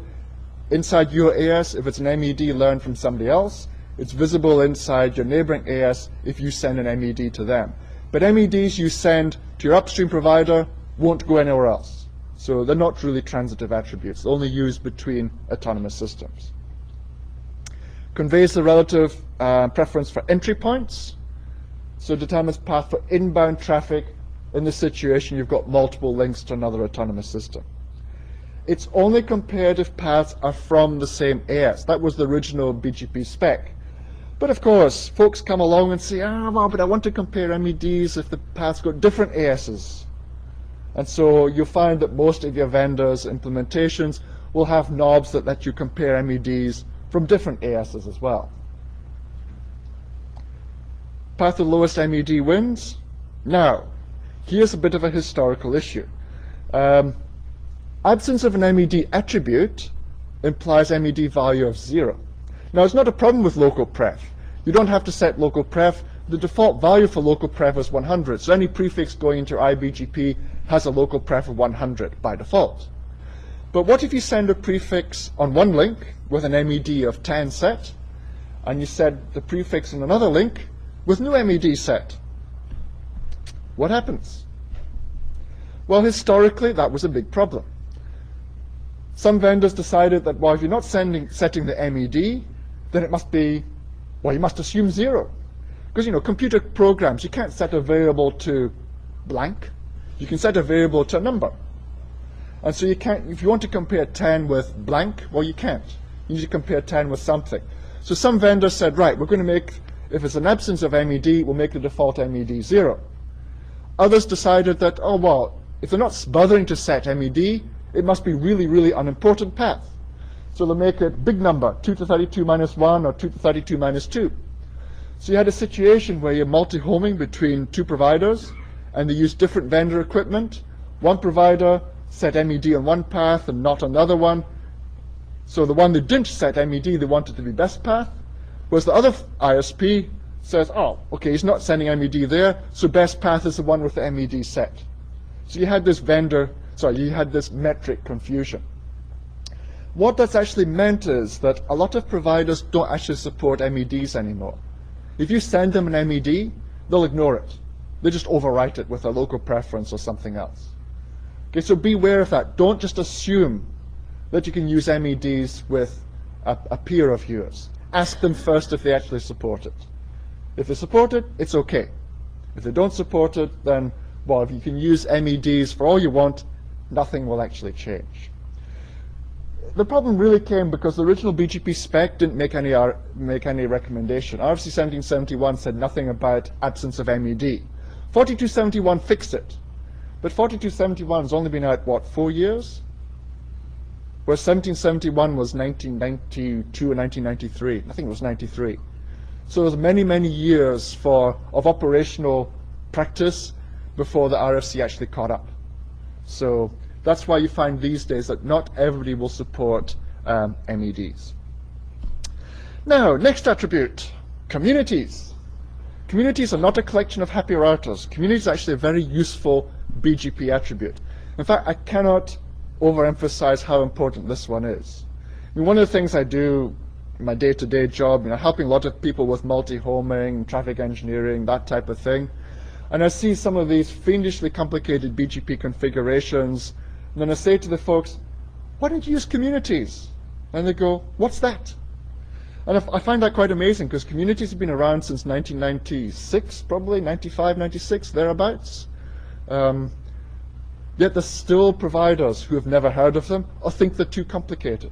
inside your AS if it's an MED learned from somebody else. It's visible inside your neighboring AS if you send an MED to them. But MEDs you send to your upstream provider won't go anywhere else. So they're not really transitive attributes. They're only used between autonomous systems. Conveys the relative preference for entry points. So determines path for inbound traffic in the situation you've got multiple links to another autonomous system. It's only compared if paths are from the same AS. That was the original BGP spec. But of course, folks come along and say, well, but I want to compare MEDs if the path's got different ASs. And so you'll find that most of your vendors' implementations will have knobs that let you compare MEDs from different ASs as well. Path with lowest MED wins. Now, here's a bit of a historical issue. Absence of an MED attribute implies MED value of 0. Now, it's not a problem with local pref. You don't have to set local pref. The default value for local pref is 100. So any prefix going into IBGP has a local pref of 100 by default. But what if you send a prefix on one link with an MED of 10 set, and you set the prefix in another link with no MED set? What happens? Well, historically, that was a big problem. Some vendors decided that, well, if you're not setting the MED, then it must be, well, you must assume 0. Because, computer programs, you can't set a variable to blank. You can set a variable to a number. And so you can't, if you want to compare 10 with blank, well, you can't. You need to compare 10 with something. So some vendors said, right, we're going to make, if it's an absence of MED, we'll make the default MED 0. Others decided that, oh, well, if they're not bothering to set MED, it must be really, really unimportant path. So they'll make it big number, 2 to 32 minus 1 or 2 to 32 minus 2. So you had a situation where you're multi-homing between two providers, and they use different vendor equipment. One provider set MED on one path and not another one. So the one that didn't set MED, they wanted to be best path. Whereas the other ISP says, oh, okay, he's not sending MED there, so best path is the one with the MED set. So you had this metric confusion. What that's actually meant is that a lot of providers don't actually support MEDs anymore. If you send them an MED, they'll ignore it. They just overwrite it with a local preference or something else. Okay, so beware of that. Don't just assume that you can use MEDs with a peer of yours. Ask them first if they actually support it. If they support it, it's okay. If they don't support it, then, well, if you can use MEDs for all you want, nothing will actually change. The problem really came because the original BGP spec didn't make any recommendation. RFC 1771 said nothing about absence of MED. 4271 fixed it. But 4271 has only been out, what, 4 years? Whereas 1771 was 1992 or 1993. I think it was 93. So it was many, many years of operational practice before the RFC actually caught up. So that's why you find these days that not everybody will support MEDs. Now, next attribute, communities. Communities are not a collection of happy routers. Communities are actually a very useful BGP attribute. In fact, I cannot overemphasize how important this one is. I mean, one of the things I do in my day-to-day job, helping a lot of people with multi-homing, traffic engineering, that type of thing. And I see some of these fiendishly complicated BGP configurations, and then I say to the folks, why don't you use communities? And they go, what's that? And I find that quite amazing, because communities have been around since 1996, probably, 95, 96, thereabouts. Yet there's still providers who have never heard of them or think they're too complicated.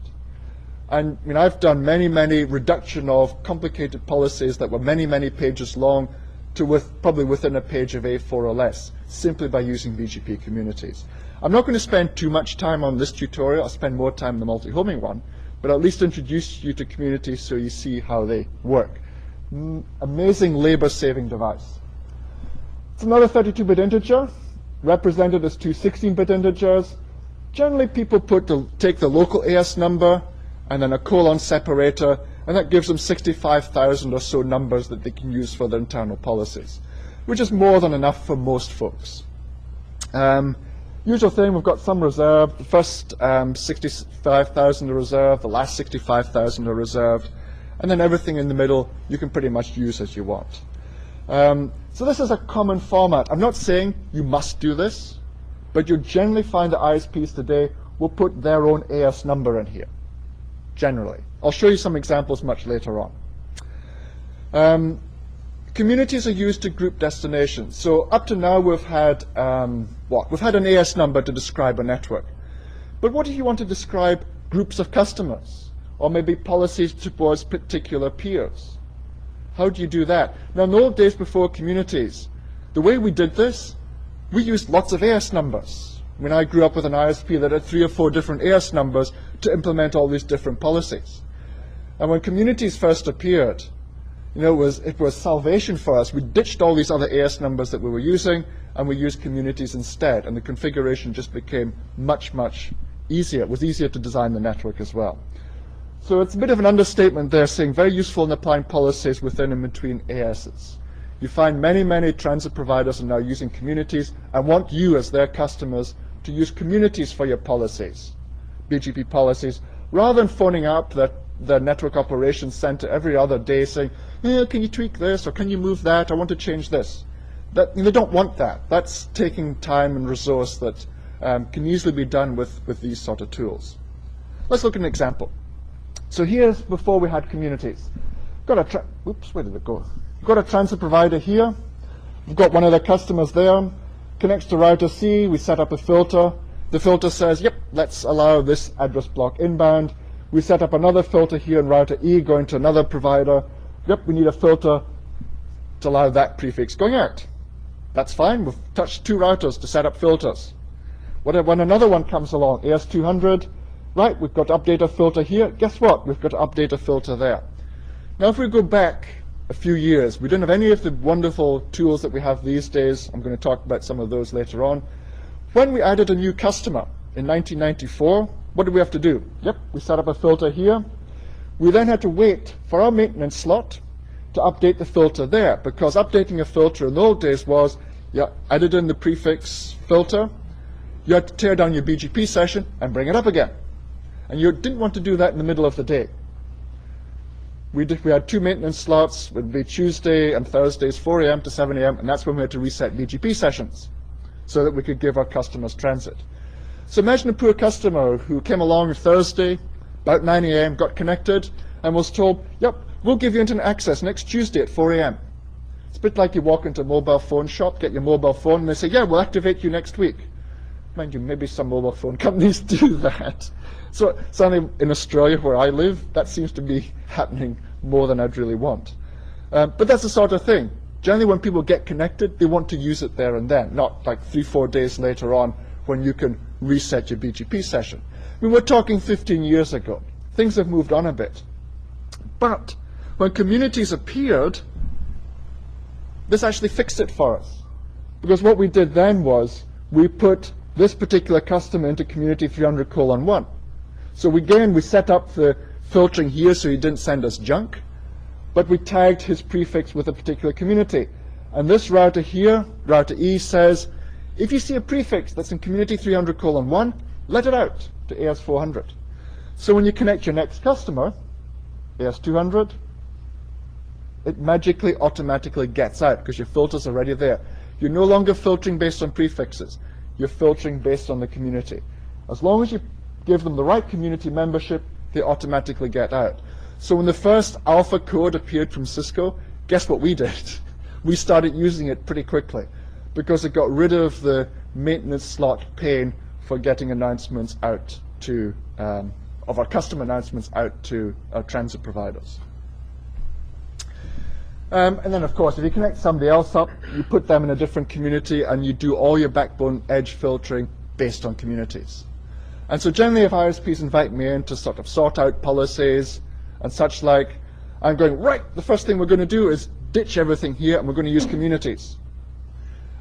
And I've done many, many reduction of complicated policies that were many, many pages long to probably within a page of A4 or less, simply by using BGP communities. I'm not going to spend too much time on this tutorial. I'll spend more time on the multi-homing one, but at least introduce you to communities so you see how they work. Amazing labor-saving device. It's another 32-bit integer, represented as two 16-bit integers. Generally, people take the local AS number and then a colon separator, and that gives them 65,000 or so numbers that they can use for their internal policies, which is more than enough for most folks. Usual thing, we've got some reserved. The first 65,000 are reserved, the last 65,000 are reserved, and then everything in the middle you can pretty much use as you want. So this is a common format. I'm not saying you must do this, but you'll generally find that ISPs today will put their own AS number in here, generally. I'll show you some examples much later on. Communities are used to group destinations. So up to now we've had We've had an AS number to describe a network. But what if you want to describe groups of customers, or maybe policies towards particular peers? How do you do that? Now, in the old days before communities, the way we did this, we used lots of AS numbers. When I grew up with an ISP that had 3 or 4 different AS numbers to implement all these different policies. And when communities first appeared, you know, it was salvation for us. We ditched all these other AS numbers that we were using, and we used communities instead. And the configuration just became much, much easier. It was easier to design the network as well. So it's a bit of an understatement there, saying very useful in applying policies within and between ASs. You find many, many transit providers are now using communities and want you as their customers to use communities for your policies, BGP policies, rather than phoning up the network operations center every other day saying, yeah, can you tweak this, or can you move that, I want to change this. They don't want that. That's taking time and resource that can easily be done with these sort of tools. Let's look at an example. So here's before we had communities. Oops, where did it go? We've got a transit provider here. We've got one of their customers there. Connects to router C. We set up a filter. The filter says, yep, let's allow this address block inbound. We set up another filter here in router E going to another provider. Yep, we need a filter to allow that prefix going out. That's fine. We've touched 2 routers to set up filters. When another one comes along, AS200, right, we've got to update a filter here. Guess what? We've got to update a filter there. Now, if we go back a few years, we didn't have any of the wonderful tools that we have these days. I'm going to talk about some of those later on. When we added a new customer in 1994, what did we have to do? Yep, we set up a filter here. We then had to wait for our maintenance slot to update the filter there, because updating a filter in the old days was, you added in the prefix filter, you had to tear down your BGP session and bring it up again. And you didn't want to do that in the middle of the day. We had 2 maintenance slots. It would be Tuesday and Thursdays, 4 a.m. to 7 a.m., and that's when we had to reset BGP sessions so that we could give our customers transit. So imagine a poor customer who came along on Thursday, about 9 a.m., got connected, and was told, yep, we'll give you internet access next Tuesday at 4 a.m. It's a bit like you walk into a mobile phone shop, get your mobile phone, and they say, yeah, we'll activate you next week. Mind you, maybe some mobile phone companies do that. So certainly in Australia, where I live, that seems to be happening more than I'd really want. But that's the sort of thing. Generally, when people get connected, they want to use it there and then, not like 3-4 days later on when you can reset your BGP session. I mean, we're talking 15 years ago. Things have moved on a bit. But when communities appeared, this actually fixed it for us. Because what we did then was we put this particular customer into community 300:1. So again, we set up the filtering here so he didn't send us junk, but we tagged his prefix with a particular community. And this router here, router E, says, if you see a prefix that's in community 300:1, let it out to AS400. So when you connect your next customer, AS200, it magically automatically gets out because your filters are already there. You're no longer filtering based on prefixes. You're filtering based on the community. As long as you give them the right community membership, they automatically get out. So when the first alpha code appeared from Cisco, guess what we did? We started using it pretty quickly because it got rid of the maintenance slot pain for getting announcements out to, of our customer announcements out to our transit providers. And then, of course, if you connect somebody else up, you put them in a different community and you do all your backbone edge filtering based on communities. And so generally, if ISPs invite me in to sort of sort out policies and such like, I'm going, right, the first thing we're going to do is ditch everything here and we're going to use communities.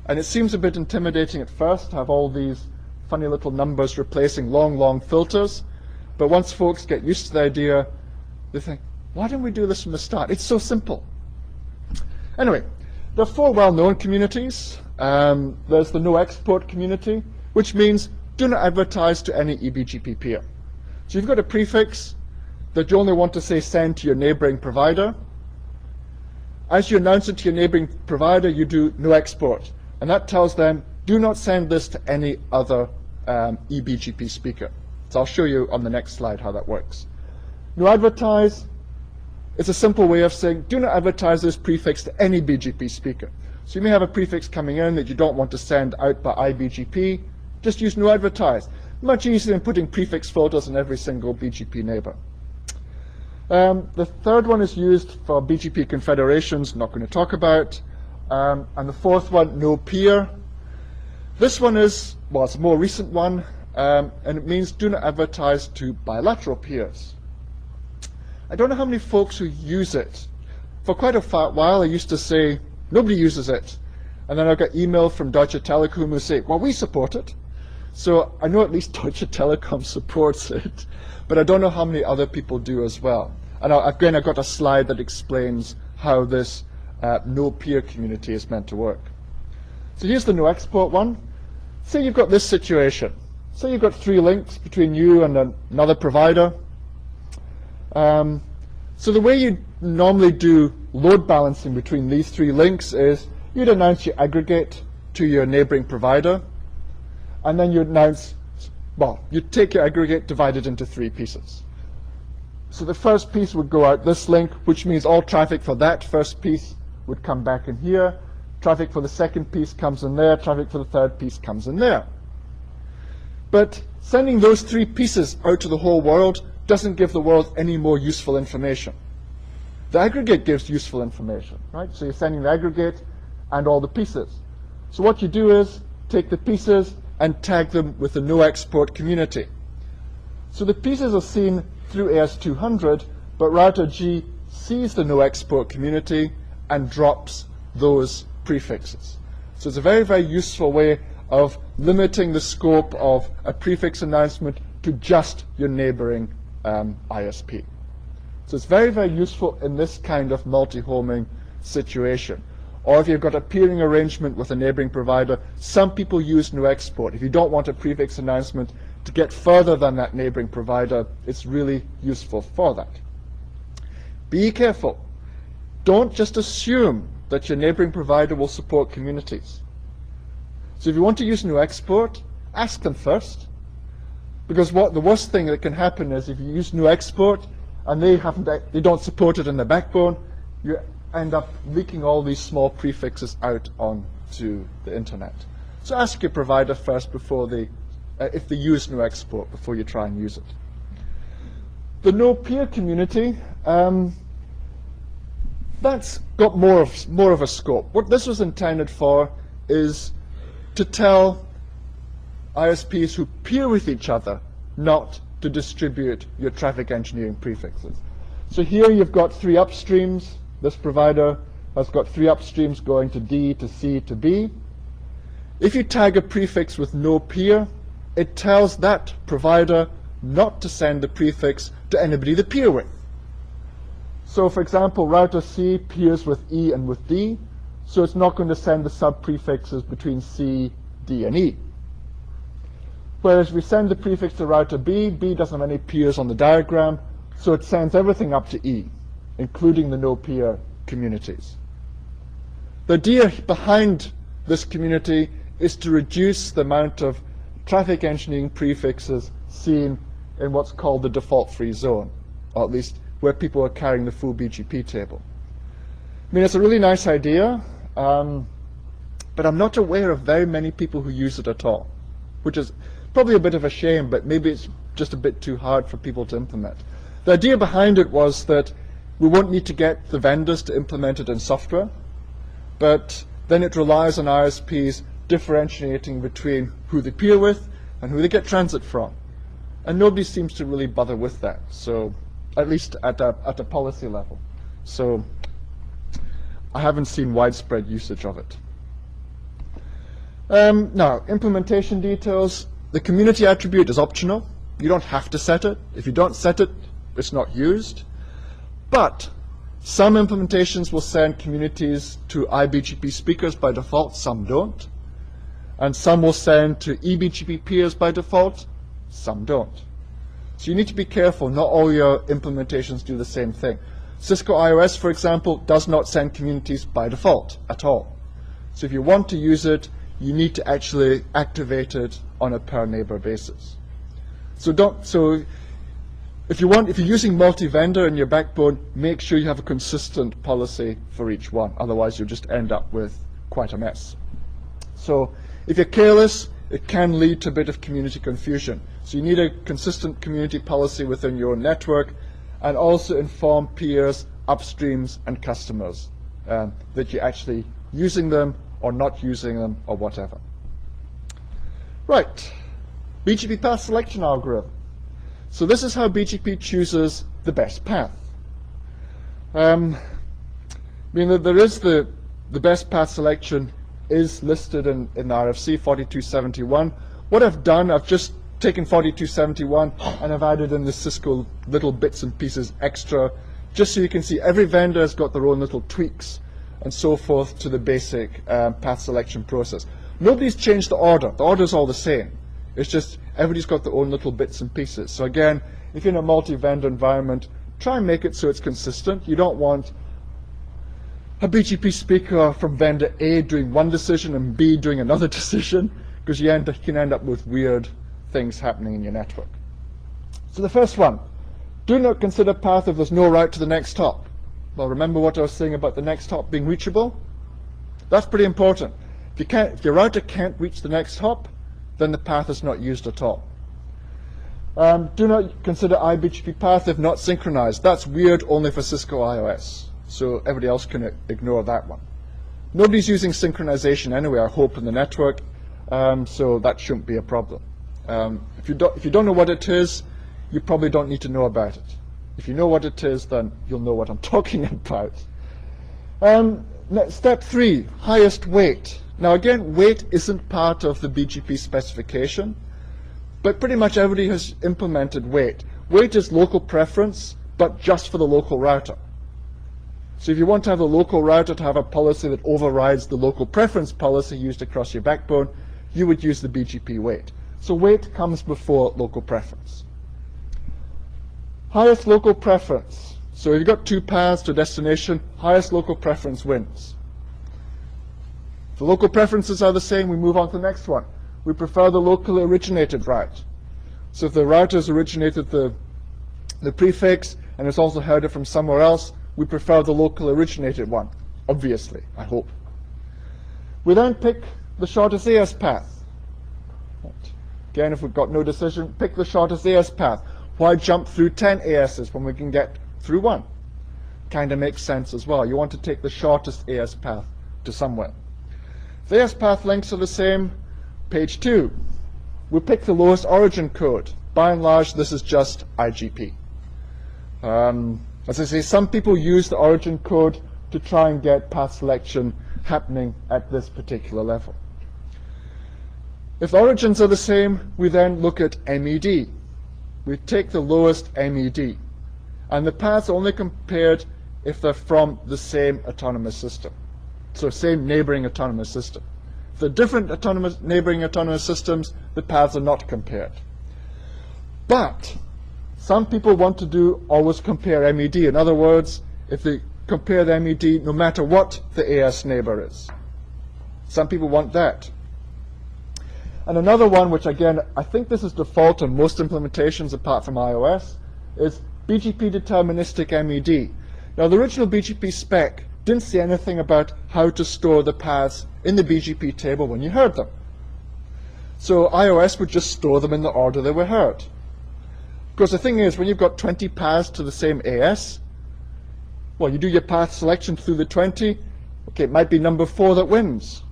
And it seems a bit intimidating at first to have all these funny little numbers replacing long, long filters. But once folks get used to the idea, they think, why don't we do this from the start? It's so simple. Anyway, there are 4 well-known communities. There's the no export community, which means do not advertise to any eBGP peer. So you've got a prefix that you only want to say send to your neighboring provider. As you announce it to your neighboring provider, you do no export. And that tells them, do not send this to any other eBGP speaker. So I'll show you on the next slide how that works. No advertise. It's a simple way of saying, do not advertise this prefix to any BGP speaker. So you may have a prefix coming in that you don't want to send out by iBGP. Just use no advertise. Much easier than putting prefix filters on every single BGP neighbor. The third one is used for BGP confederations, not going to talk about. And the fourth one, no peer. This one is, well, it's a more recent one, and it means do not advertise to bilateral peers. I don't know how many folks who use it. For quite a while, I used to say, nobody uses it. And then I got email from Deutsche Telekom who say, well, we support it. So I know at least Deutsche Telekom supports it, but I don't know how many other people do as well. And again, I've got a slide that explains how this no peer community is meant to work. So here's the no export one. Say you've got this situation. Say you've got 3 links between you and another provider. So the way you normally do load balancing between these 3 links is you'd announce your aggregate to your neighboring provider, and then you'd announce, well, you'd take your aggregate, divide it into 3 pieces. So the first piece would go out this link, which means all traffic for that first piece would come back in here. Traffic for the second piece comes in there. Traffic for the third piece comes in there. But sending those 3 pieces out to the whole world doesn't give the world any more useful information. The aggregate gives useful information, right? So you're sending the aggregate and all the pieces. So what you do is take the pieces and tag them with the no export community. So the pieces are seen through AS200, but router G sees the no export community and drops those prefixes. So it's a very, very useful way of limiting the scope of a prefix announcement to just your neighboring ISP. So it's very, very useful in this kind of multi-homing situation. Or if you've got a peering arrangement with a neighboring provider, some people use no export. If you don't want a prefix announcement to get further than that neighboring provider, it's really useful for that. Be careful. Don't just assume that your neighboring provider will support communities. So if you want to use no export, ask them first. Because the worst thing that can happen is if you use no export and they don't support it in the backbone, you end up leaking all these small prefixes out onto the internet. So ask your provider first before if they use no export before you try and use it. The no peer community, that's got more of a scope. What this was intended for is to tell ISPs who peer with each other not to distribute your traffic engineering prefixes. So here you've got 3 upstreams. This provider has got 3 upstreams going to D, to C, to B. If you tag a prefix with no peer, it tells that provider not to send the prefix to anybody they peer with. So for example, router C peers with E and with D, so it's not going to send the sub-prefixes between C, D, and E. Whereas if we send the prefix to router B, B doesn't have any peers on the diagram, so it sends everything up to E, including the no peer communities. The idea behind this community is to reduce the amount of traffic engineering prefixes seen in what's called the default free zone, or at least where people are carrying the full BGP table. I mean, it's a really nice idea, but I'm not aware of very many people who use it at all, which is probably a bit of a shame, but maybe it's just a bit too hard for people to implement. The idea behind it was that we won't need to get the vendors to implement it in software, but then it relies on ISPs differentiating between who they peer with and who they get transit from. And nobody seems to really bother with that, so at least at a policy level. So I haven't seen widespread usage of it. Now, implementation details. The community attribute is optional. You don't have to set it. If you don't set it, it's not used. But some implementations will send communities to iBGP speakers by default, some don't. And some will send to eBGP peers by default, some don't. So you need to be careful. Not all your implementations do the same thing. Cisco iOS, for example, does not send communities by default at all. So if you want to use it, you need to actually activate it on a per neighbor basis. So if you're using multi-vendor in your backbone, make sure you have a consistent policy for each one. Otherwise, you'll just end up with quite a mess. So if you're careless, it can lead to a bit of community confusion. So you need a consistent community policy within your network, and also inform peers, upstreams, and customers that you're actually using them or not using them or whatever. Right, BGP path selection algorithm. So this is how BGP chooses the best path. I mean, there is the best path selection is listed in RFC 4271. What I've done, I've just taken 4271 and I've added in the Cisco little bits and pieces extra, just so you can see every vendor has got their own little tweaks and so forth to the basic path selection process. Nobody's changed the order. The order's all the same. It's just everybody's got their own little bits and pieces. So again, if you're in a multi-vendor environment, try and make it so it's consistent. You don't want a BGP speaker from vendor A doing one decision and B doing another decision, because you can end up with weird things happening in your network. So the first one, do not consider path if there's no route to the next hop. Well, remember what I was saying about the next hop being reachable? That's pretty important. If your router can't reach the next hop, then the path is not used at all. Do not consider iBGP path if not synchronized. That's weird only for Cisco IOS, so everybody else can ignore that one. Nobody's using synchronization anyway, I hope, in the network, so that shouldn't be a problem. If you don't know what it is, you probably don't need to know about it. If you know what it is, then you'll know what I'm talking about. Step 3, highest weight. Now again, weight isn't part of the BGP specification, but pretty much everybody has implemented weight. Weight is local preference, but just for the local router. So if you want to have a local router to have a policy that overrides the local preference policy used across your backbone, you would use the BGP weight. So weight comes before local preference. Highest local preference. So if you've got two paths to a destination, highest local preference wins. If the local preferences are the same, we move on to the next one. We prefer the locally originated route. So if the router has originated the prefix and it's also heard it from somewhere else, we prefer the locally originated one, obviously, I hope. We then pick the shortest AS path. Again, if we've got no decision, pick the shortest AS path. Why jump through 10 ASs when we can get through one? Kind of makes sense as well. You want to take the shortest AS path to somewhere. If the AS path lengths are the same, page 2. We pick the lowest origin code. By and large, this is just IGP. As I say, some people use the origin code to try and get path selection happening at this particular level. If the origins are the same, we then look at MED. We take the lowest MED. And the paths are only compared if they're from the same autonomous system. So same neighboring autonomous system. If they're different neighboring autonomous systems, the paths are not compared. But some people want to always compare MED. In other words, if they compare the MED no matter what the AS neighbor is. Some people want that. And another one, which again, I think this is default on most implementations apart from iOS, is BGP deterministic MED. Now the original BGP spec didn't say anything about how to store the paths in the BGP table when you heard them. So iOS would just store them in the order they were heard. Because the thing is, when you've got 20 paths to the same AS, well, you do your path selection through the 20, okay, it might be number 4 that wins.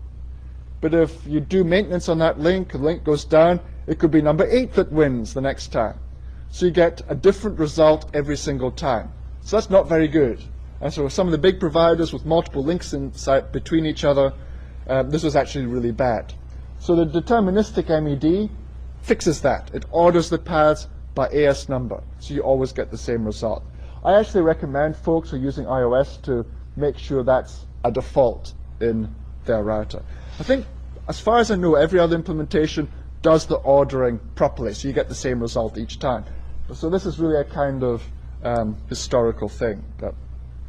But if you do maintenance on that link, the link goes down, it could be number 8 that wins the next time. So you get a different result every single time. So that's not very good. And so some of the big providers with multiple links inside between each other, this was actually really bad. So the deterministic MED fixes that. It orders the paths by AS number, so you always get the same result. I actually recommend folks who are using iOS to make sure that's a default in their router. I think, as far as I know, every other implementation does the ordering properly, so you get the same result each time. So this is really a kind of historical thing. But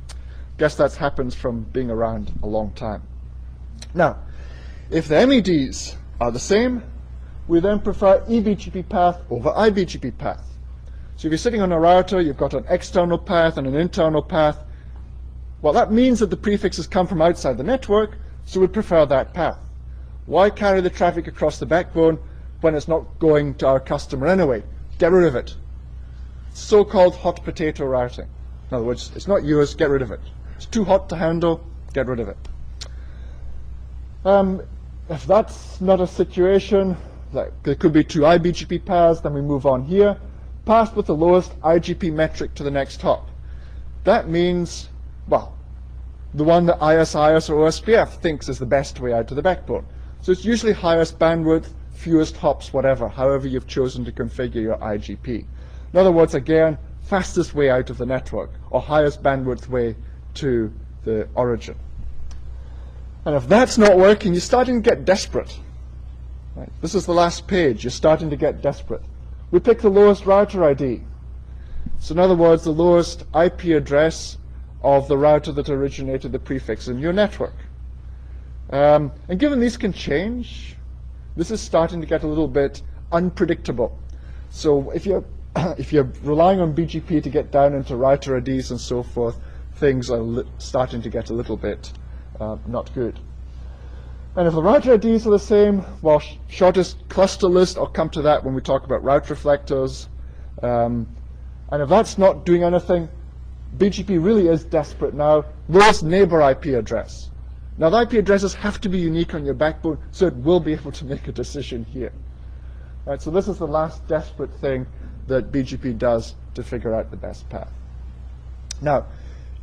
I guess that happens from being around a long time. Now, if the MEDs are the same, we then prefer eBGP path over iBGP path. So if you're sitting on a router, you've got an external path and an internal path. Well, that means that the prefixes come from outside the network, so we prefer that path. Why carry the traffic across the backbone when it's not going to our customer anyway? Get rid of it. so-called hot potato routing. In other words, it's not yours, get rid of it. It's too hot to handle, get rid of it. If that's not a situation, like there could be two iBGP paths, then we move on here. Path with the lowest IGP metric to the next hop. That means, well, the one that ISIS or OSPF thinks is the best way out to the backbone. So it's usually highest bandwidth, fewest hops, whatever, however you've chosen to configure your IGP. In other words, again, fastest way out of the network, or highest bandwidth way to the origin. And if that's not working, you're starting to get desperate. Right? This is the last page. You're starting to get desperate. We pick the lowest router ID. So in other words, the lowest IP address of the router that originated the prefix in your network. And given these can change, this is starting to get a little bit unpredictable. So if you're relying on BGP to get down into router IDs and so forth, things are starting to get a little bit not good. And if the router IDs are the same, well, shortest cluster list, I'll come to that when we talk about route reflectors. And if that's not doing anything, BGP really is desperate now. Lowest neighbor IP address. Now, the IP addresses have to be unique on your backbone, so it will be able to make a decision here. Right, so this is the last desperate thing that BGP does to figure out the best path. Now,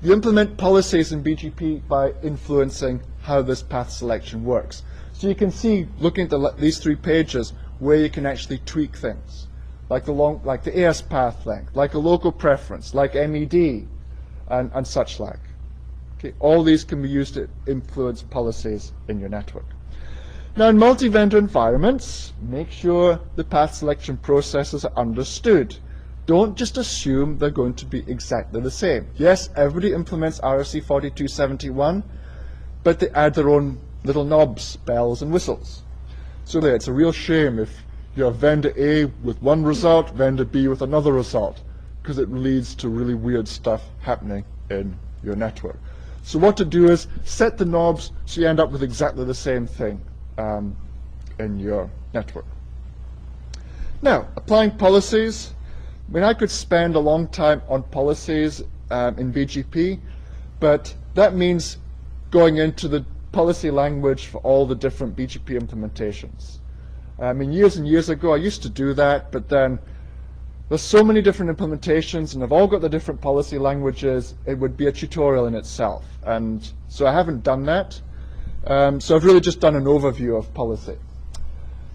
you implement policies in BGP by influencing how this path selection works. So you can see, looking at these 3 pages, where you can actually tweak things, like the AS path length, like a local preference, like MED, and such like. Okay, all these can be used to influence policies in your network. Now, in multi-vendor environments, make sure the path selection processes are understood. Don't just assume they're going to be exactly the same. Yes, everybody implements RFC 4271, but they add their own little knobs, bells, and whistles. So there, it's a real shame if you have vendor A with one result, vendor B with another result, because it leads to really weird stuff happening in your network. So what to do is set the knobs so you end up with exactly the same thing in your network. Now, applying policies. I mean, I could spend a long time on policies in BGP, but that means going into the policy language for all the different BGP implementations. I mean, years and years ago, I used to do that, but then there's so many different implementations, and they've all got the different policy languages, it would be a tutorial in itself. And so I haven't done that. So I've really just done an overview of policy.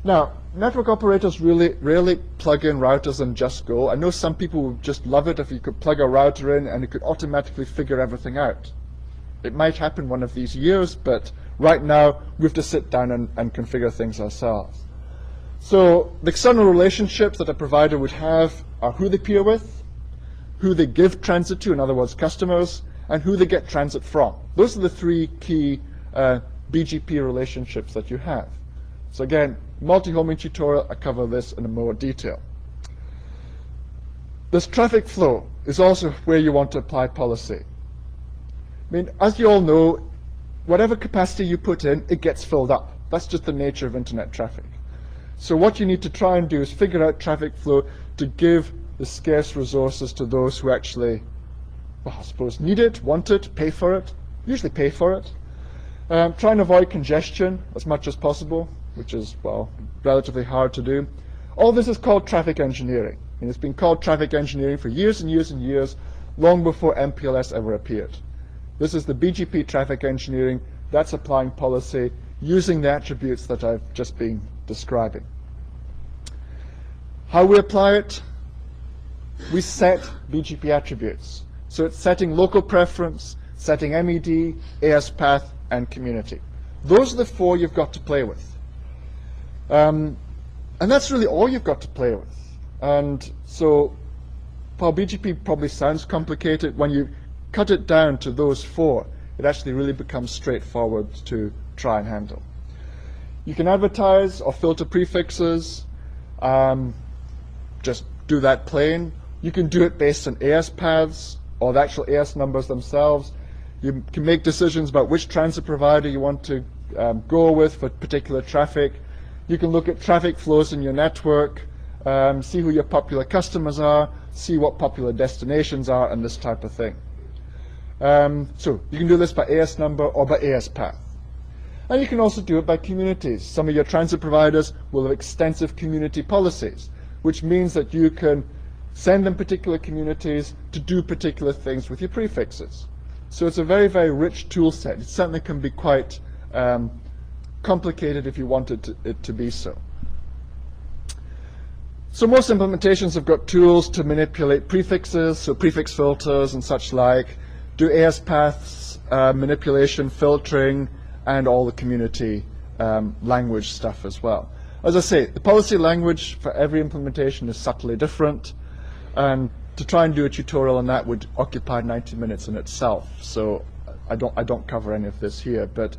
Now, network operators really rarely plug in routers and just go. I know some people would just love it if you could plug a router in and it could automatically figure everything out. It might happen one of these years, but right now we have to sit down and configure things ourselves. So the external relationships that a provider would have are who they peer with, who they give transit to, in other words, customers, and who they get transit from. Those are the 3 key BGP relationships that you have. So again, multi-homing tutorial, I cover this in more detail. This traffic flow is also where you want to apply policy. I mean, as you all know, whatever capacity you put in, it gets filled up. That's just the nature of internet traffic. So what you need to try and do is figure out traffic flow to give the scarce resources to those who actually, well, I suppose, need it, want it, pay for it, usually pay for it. Try and avoid congestion as much as possible, which is, well, relatively hard to do. All this is called traffic engineering. And it's been called traffic engineering for years and years and years, long before MPLS ever appeared. This is the BGP traffic engineering. That's applying policy using the attributes that I've just been describing. How we apply it? We set BGP attributes. So it's setting local preference, setting MED, AS path, and community. Those are the 4 you've got to play with. And that's really all you've got to play with. And so while BGP probably sounds complicated, when you cut it down to those 4, it actually really becomes straightforward to try and handle. You can advertise or filter prefixes, just do that plain. You can do it based on AS paths or the actual AS numbers themselves. You can make decisions about which transit provider you want to go with for particular traffic. You can look at traffic flows in your network, see who your popular customers are, see what popular destinations are, and this type of thing. So you can do this by AS number or by AS path. And you can also do it by communities. Some of your transit providers will have extensive community policies, which means that you can send them particular communities to do particular things with your prefixes. So it's a very, very rich tool set. It certainly can be quite complicated if you wanted it to be so. So most implementations have got tools to manipulate prefixes, so prefix filters and such like, do AS paths, manipulation, filtering, and all the community language stuff as well. As I say, the policy language for every implementation is subtly different, and to try and do a tutorial on that would occupy 90 minutes in itself. So I don't cover any of this here, but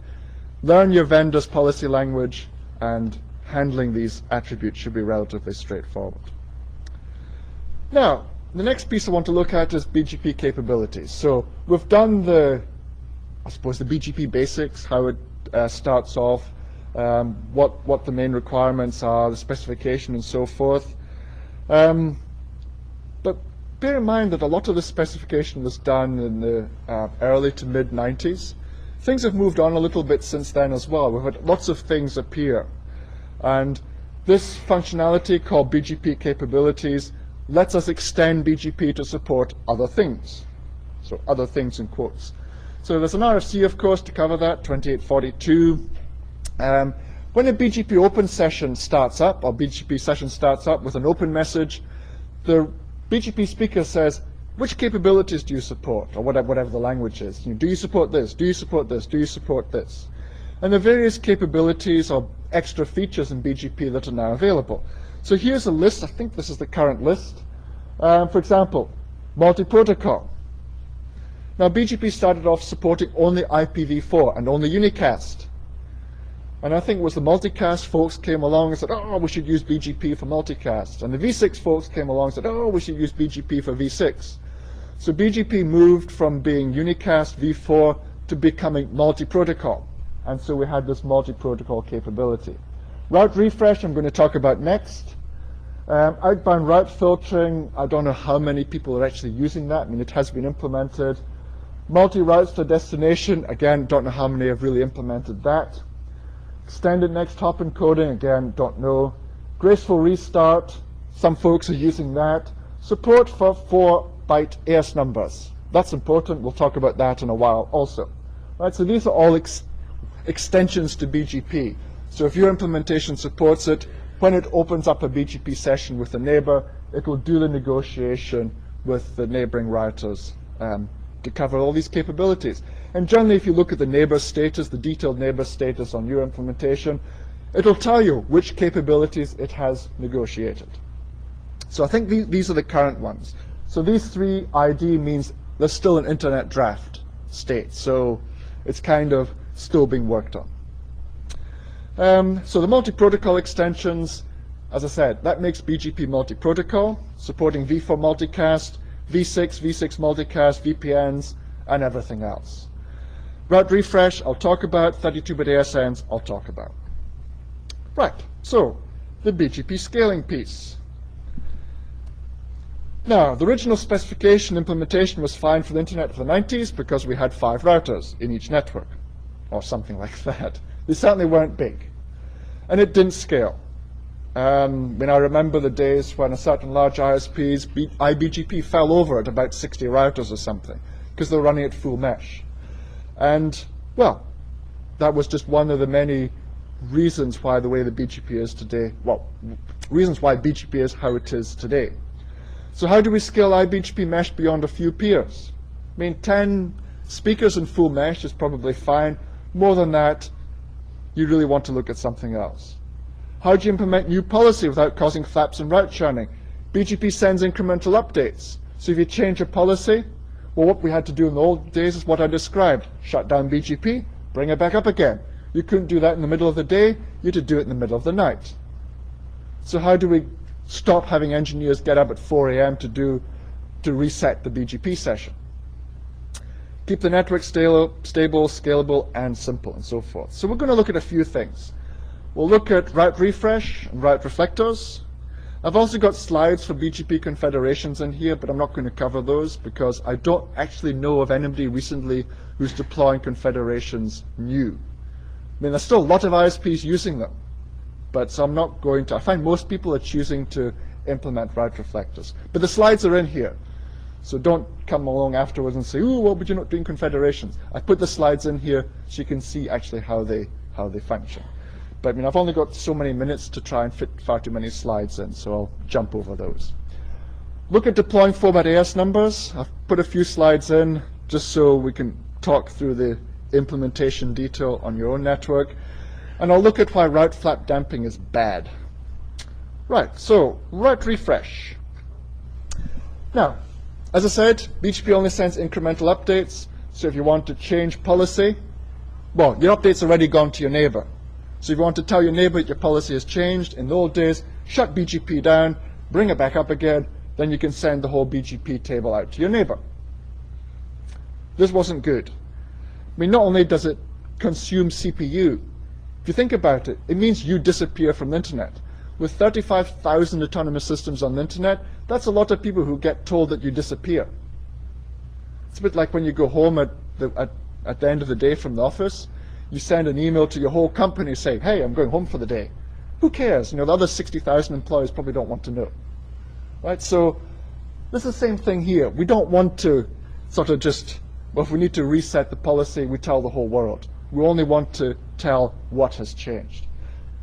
learn your vendor's policy language, and handling these attributes should be relatively straightforward. Now, the next piece I want to look at is BGP capabilities. So we've done I suppose the BGP basics, how it starts off, what the main requirements are, the specification and so forth. But bear in mind that a lot of the specification was done in the early to mid-90s. Things have moved on a little bit since then as well. We've had lots of things appear. And this functionality called BGP capabilities lets us extend BGP to support other things. So other things in quotes. So there's an RFC, of course, to cover that, 2842. When a BGP open session starts up, or BGP session starts up with an open message, the BGP speaker says, which capabilities do you support, or whatever the language is. Do you support this? Do you support this? Do you support this? And the various capabilities or extra features in BGP that are now available. So here's a list. I think this is the current list. For example, multi-protocol. Now BGP started off supporting only IPv4 and only unicast. And I think it was the multicast folks came along and said, oh, we should use BGP for multicast. And the V6 folks came along and said, oh, we should use BGP for V6. So BGP moved from being unicast V4 to becoming multi-protocol. And so we had this multi-protocol capability. Route refresh I'm going to talk about next. Outbound route filtering, I don't know how many people are actually using that. I mean, it has been implemented. Multi-routes to destination, again, don't know how many have really implemented that. Extended next hop encoding, again, don't know. Graceful restart, some folks are using that. Support for 4-byte AS numbers. That's important. We'll talk about that in a while also. Right, so these are all extensions to BGP. So if your implementation supports it, when it opens up a BGP session with a neighbor, it will do the negotiation with the neighboring routers to cover all these capabilities. And generally, if you look at the neighbor status, the detailed neighbor status on your implementation, it'll tell you which capabilities it has negotiated. So I think these are the current ones. So these three ID means there's still an internet draft state. So it's kind of still being worked on. So the multi-protocol extensions, as I said, that makes BGP multi-protocol, supporting V4 multicast, V6 multicast, VPNs, and everything else. Route refresh, I'll talk about. 32-bit ASNs, I'll talk about. Right, so the BGP scaling piece. Now, the original specification implementation was fine for the internet for the 90s because we had 5 routers in each network, or something like that. They certainly weren't big. And it didn't scale. I remember the days when a certain large ISP's iBGP fell over at about 60 routers or something, because they're running at full mesh. And, well, that was just one of the many reasons why the way the BGP is today, well, reasons why BGP is how it is today. So how do we scale iBGP mesh beyond a few peers? I mean, 10 speakers in full mesh is probably fine. More than that, you really want to look at something else. How do you implement new policy without causing flaps and route churning? BGP sends incremental updates. So if you change a policy, well, what we had to do in the old days is what I described. Shut down BGP, bring it back up again. You couldn't do that in the middle of the day. You had to do it in the middle of the night. So how do we stop having engineers get up at 4 a.m. to reset the BGP session? Keep the network stable, scalable, and simple, and so forth. So we're going to look at a few things. We'll look at route refresh and route reflectors. I've also got slides for BGP confederations in here, but I'm not going to cover those because I don't actually know of anybody recently who's deploying confederations new. I mean, there's still a lot of ISPs using them, but so I'm not going to. I find most people are choosing to implement route reflectors. But the slides are in here, so don't come along afterwards and say, "Ooh, what would you not doing confederations?" I put the slides in here so you can see actually how they function. But I mean, I've only got so many minutes to try and fit far too many slides in, so I'll jump over those. Look at deploying format AS numbers. I've put a few slides in just so we can talk through the implementation detail on your own network. And I'll look at why route flap damping is bad. Right, so route refresh. Now, as I said, BGP only sends incremental updates. So if you want to change policy, well, your update's already gone to your neighbor. So if you want to tell your neighbor that your policy has changed, in the old days, shut BGP down, bring it back up again, then you can send the whole BGP table out to your neighbor. This wasn't good. I mean, not only does it consume CPU, if you think about it, it means you disappear from the internet. With 35,000 autonomous systems on the internet, that's a lot of people who get told that you disappear. It's a bit like when you go home at the end of the day from the office, you send an email to your whole company saying, "Hey, I'm going home for the day." Who cares? You know, the other 60,000 employees probably don't want to know. Right? So this is the same thing here. We don't want to sort of just, well, if we need to reset the policy, we tell the whole world. We only want to tell what has changed.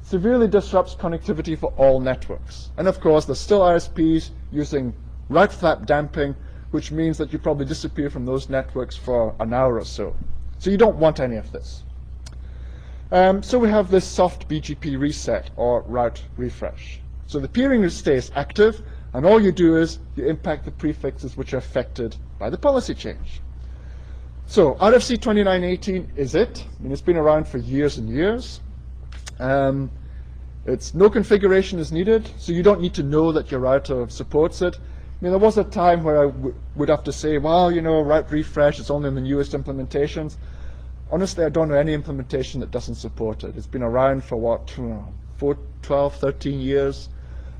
Severely disrupts connectivity for all networks. And of course, there's still ISPs using route flap damping, which means that you probably disappear from those networks for an hour or so. So you don't want any of this. So we have this soft BGP reset or route refresh. So the peering stays active, and all you do is you impact the prefixes which are affected by the policy change. So RFC 2918 is it. I mean, it's been around for years and years. It's no configuration is needed, so you don't need to know that your router supports it. I mean, there was a time where I would have to say, well, you know, route refresh is only in the newest implementations. Honestly, I don't know any implementation that doesn't support it. It's been around for what, 12, 13 years,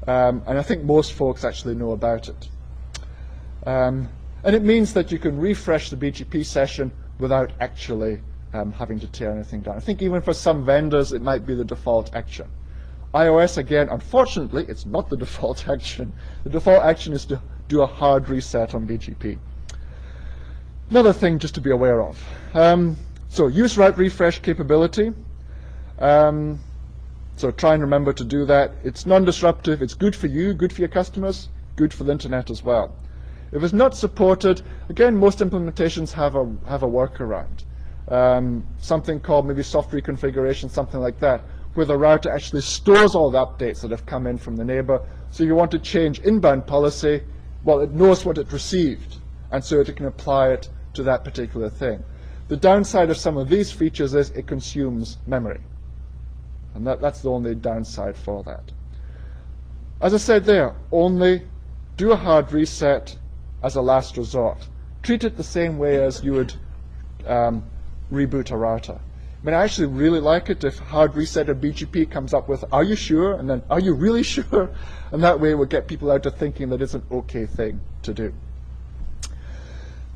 and I think most folks actually know about it. And it means that you can refresh the BGP session without actually having to tear anything down. I think even for some vendors, it might be the default action. iOS, again, unfortunately, it's not the default action. The default action is to do a hard reset on BGP. Another thing just to be aware of. So use route refresh capability. So try and remember to do that. It's non-disruptive. It's good for you, good for your customers, good for the internet as well. If it's not supported, again, most implementations have a workaround. Something called maybe soft reconfiguration, something like that, where the router actually stores all the updates that have come in from the neighbor. So if you want to change inbound policy, well, it knows what it received, and so it can apply it to that particular thing. The downside of some of these features is it consumes memory. And that's the only downside for that. As I said there, only do a hard reset as a last resort. Treat it the same way as you would reboot a router. I mean, I actually really like it if hard reset of BGP comes up with, "Are you sure?" and then, "Are you really sure?" And that way it will get people out of thinking that it's an okay thing to do.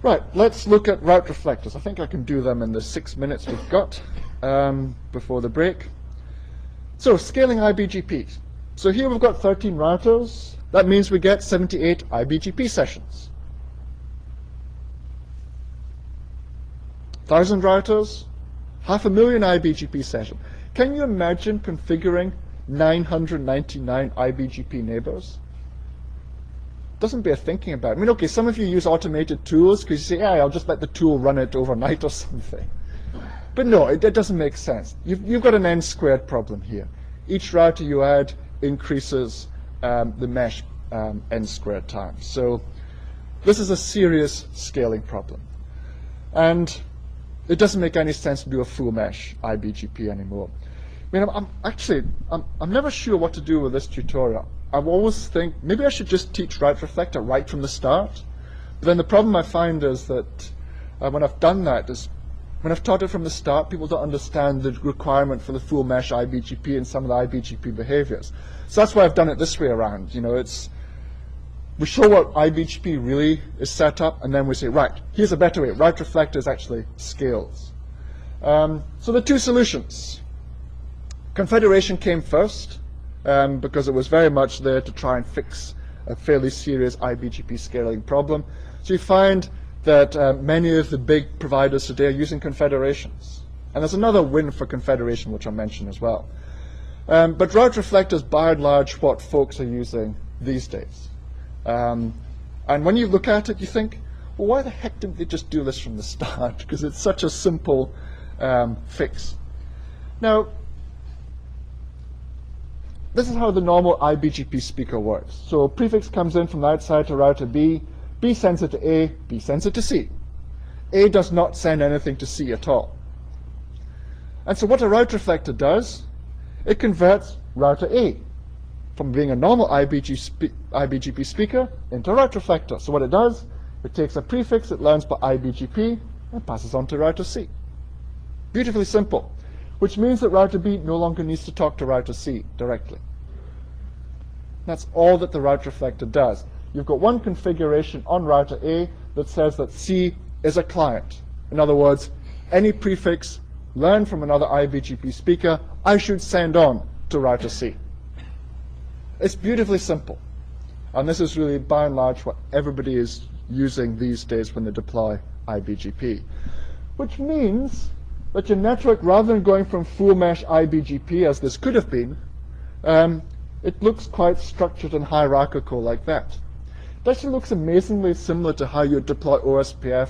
Right, let's look at route reflectors. I think I can do them in the 6 minutes we've got before the break. So scaling IBGPs. So here we've got 13 routers. That means we get 78 IBGP sessions. 1,000 routers, 500,000 IBGP sessions. Can you imagine configuring 999 IBGP neighbors? Doesn't bear thinking about. I mean, okay, some of you use automated tools because you say, "Yeah, I'll just let the tool run it overnight or something." But no, it doesn't make sense. You've got an n-squared problem here. Each router you add increases the mesh n-squared times. So this is a serious scaling problem. And it doesn't make any sense to do a full mesh IBGP anymore. I mean, I'm never sure what to do with this tutorial. I always think maybe I should just teach route reflector right from the start. But then the problem I find is that when I've done that is when I've taught it from the start, people don't understand the requirement for the full mesh IBGP and some of the IBGP behaviors. So that's why I've done it this way around. You know, we show what IBGP really is set up, and then we say, right, here's a better way. Route reflectors actually scales. So the two solutions. Confederation came first because it was very much there to try and fix a fairly serious IBGP scaling problem. So you find that many of the big providers today are using confederations. And there's another win for confederation, which I'll mention as well. But route reflectors, by and large, what folks are using these days. And when you look at it, you think, well, why the heck didn't they just do this from the start? Because it's such a simple fix. Now, this is how the normal IBGP speaker works. So a prefix comes in from the outside to router B. B sends it to A, B sends it to C. A does not send anything to C at all. And so what a route reflector does, it converts router A from being a normal IBGP speaker into a route reflector. So what it does, it takes a prefix it learns by IBGP and passes on to router C. Beautifully simple, which means that router B no longer needs to talk to router C directly. That's all that the route reflector does. You've got one configuration on router A that says that C is a client. In other words, any prefix learned from another IBGP speaker, I should send on to router C. It's beautifully simple. And this is really, by and large, what everybody is using these days when they deploy IBGP. Which means that your network, rather than going from full mesh IBGP, as this could have been, it looks quite structured and hierarchical like that. It actually looks amazingly similar to how you deploy OSPF,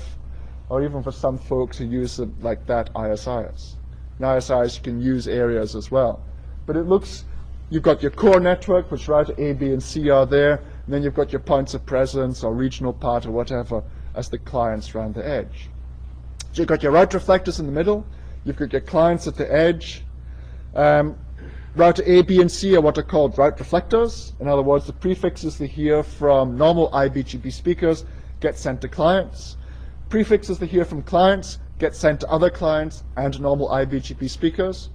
or even for some folks who use it like that, ISIs. In ISIs, you can use areas as well. But it looks, you've got your core network, which router A, B, and C are there, and then you've got your points of presence or regional part or whatever as the clients around the edge. So you've got your route reflectors in the middle, you've got your clients at the edge. Router A, B, and C are what are called route reflectors. In other words, the prefixes they hear from normal IBGP speakers get sent to clients. Prefixes they hear from clients get sent to other clients and normal IBGP speakers.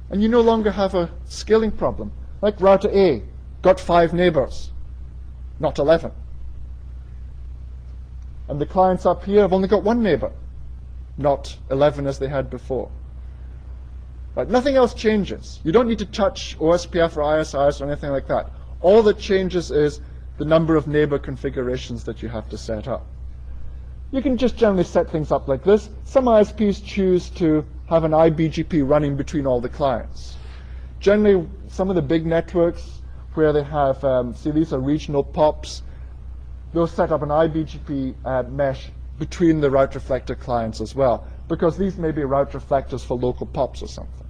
And you no longer have a scaling problem. Like router A, got 5 neighbors, not 11. And the clients up here have only got 1 neighbor, not 11 as they had before. Right, nothing else changes. You don't need to touch OSPF or ISIs or anything like that. All that changes is the number of neighbor configurations that you have to set up. You can just generally set things up like this. Some ISPs choose to have an IBGP running between all the clients. Generally, some of the big networks where they have, see these are regional POPs, they'll set up an IBGP mesh between the route reflector clients as well, because these may be route reflectors for local POPs or something.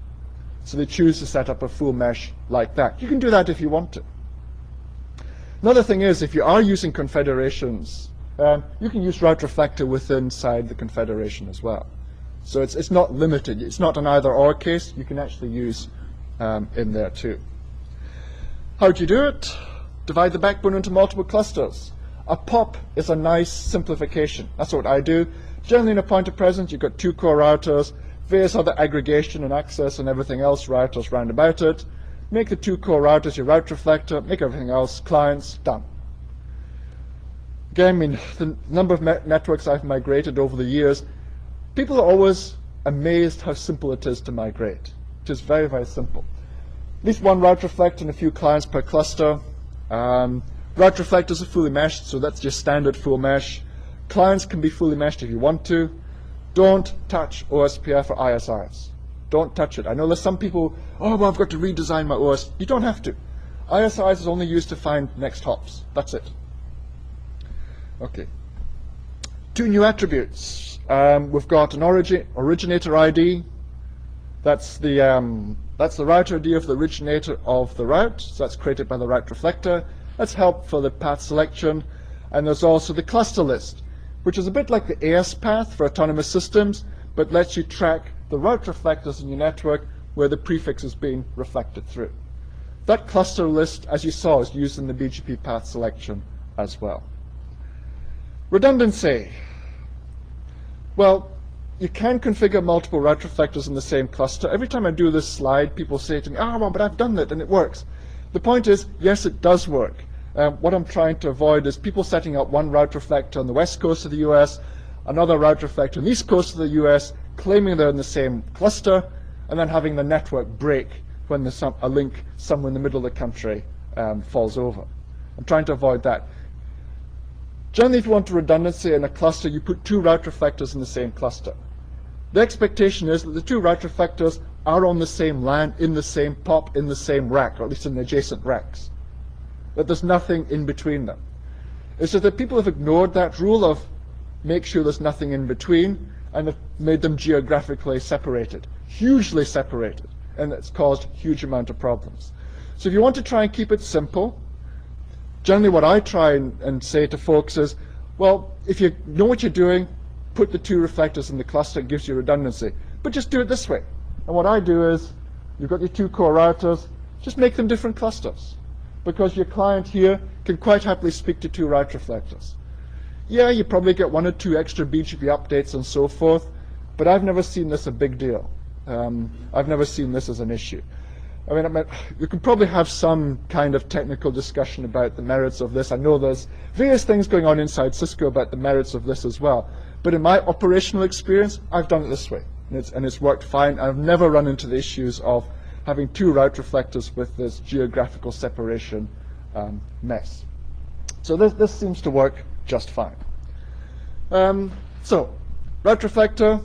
So they choose to set up a full mesh like that. You can do that if you want to. Another thing is, if you are using confederations, you can use route reflector inside the confederation as well. So it's not limited. It's not an either-or case. You can actually use in there too. How do you do it? Divide the backbone into multiple clusters. A POP is a nice simplification. That's what I do. Generally in a point of presence, you've got 2 core routers, various other aggregation and access and everything else routers round about it. Make the 2 core routers your route reflector, make everything else clients, done. Again, I mean, the number of networks I've migrated over the years, people are always amazed how simple it is to migrate. It is very, very simple. At least 1 route reflector and a few clients per cluster. Route reflectors are fully meshed, so that's your standard full mesh. Clients can be fully meshed if you want to. Don't touch OSPF or ISIs. Don't touch it. I know there's some people, oh, well, I've got to redesign my OS. You don't have to. ISIs is only used to find next hops. That's it. Okay. 2 new attributes. We've got an originator ID. That's the router ID of the originator of the route. So that's created by the route reflector. That's helpful for the path selection. And there's also the cluster list, which is a bit like the AS path for autonomous systems, but lets you track the route reflectors in your network where the prefix is being reflected through. That cluster list, as you saw, is used in the BGP path selection as well. Redundancy. Well, you can configure multiple route reflectors in the same cluster. Every time I do this slide, people say to me, well, but I've done that and it works. The point is, yes, it does work. What I'm trying to avoid is people setting up one route reflector on the west coast of the US, another route reflector on the east coast of the US, claiming they're in the same cluster, and then having the network break when a link somewhere in the middle of the country falls over. I'm trying to avoid that. Generally, if you want redundancy in a cluster, you put two route reflectors in the same cluster. The expectation is that the two route reflectors are on the same LAN, in the same POP, in the same rack, or at least in the adjacent racks. That there's nothing in between them. It's just that people have ignored that rule of make sure there's nothing in between, and have made them geographically separated, hugely separated, and it's caused huge amount of problems. So if you want to try and keep it simple, generally what I try and say to folks is, well, if you know what you're doing, put the two reflectors in the cluster, it gives you redundancy. But just do it this way. And what I do is, you've got your two core routers, just make them different clusters. Because your client here can quite happily speak to two route reflectors. Yeah, you probably get one or two extra BGP updates and so forth, but I've never seen this a big deal. I've never seen this as an issue. I mean, you could probably have some kind of technical discussion about the merits of this. I know there's various things going on inside Cisco about the merits of this as well. But in my operational experience, I've done it this way, and it's worked fine. I've never run into the issues of having two route reflectors with this geographical separation mess. So this seems to work just fine. So route reflector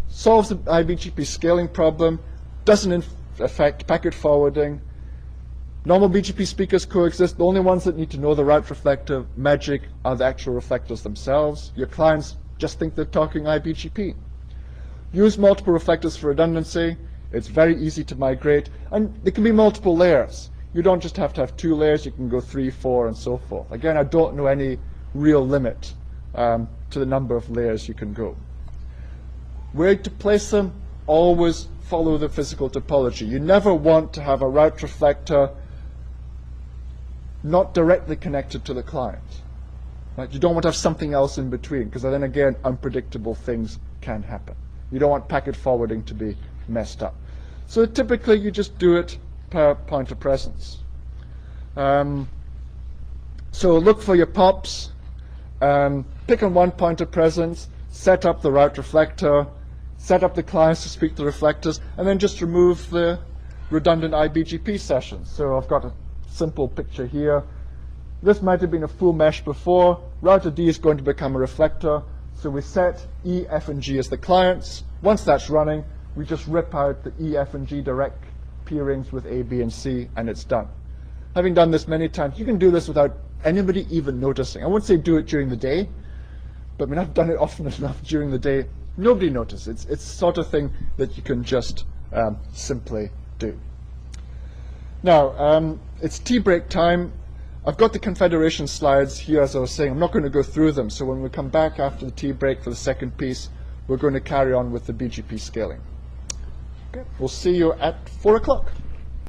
solves the IBGP scaling problem, doesn't affect packet forwarding. Normal BGP speakers coexist. The only ones that need to know the route reflector magic are the actual reflectors themselves. Your clients just think they're talking IBGP. Use multiple reflectors for redundancy. It's very easy to migrate, and there can be multiple layers. You don't just have to have 2 layers, you can go 3, 4, and so forth. Again, I don't know any real limit to the number of layers you can go. Where to place them? Always follow the physical topology. You never want to have a route reflector not directly connected to the client. Right? You don't want to have something else in between, because then again, unpredictable things can happen. You don't want packet forwarding to be messed up. So typically you just do it per point of presence. So look for your POPs, pick on one point of presence, set up the route reflector, set up the clients to speak to the reflectors, and then just remove the redundant IBGP sessions. So I've got a simple picture here. This might have been a full mesh before. Router D is going to become a reflector. So we set E, F, and G as the clients. Once that's running, we just rip out the E, F, and G direct peerings with A, B, and C, and it's done. Having done this many times, you can do this without anybody even noticing. I wouldn't say do it during the day, but I mean, I've done it often enough during the day. Nobody notices. It's the sort of thing that you can just simply do. Now, it's tea break time. I've got the confederation slides here, as I was saying. I'm not going to go through them, so when we come back after the tea break for the second piece, we're going to carry on with the BGP scaling. Okay. We'll see you at 4 o'clock.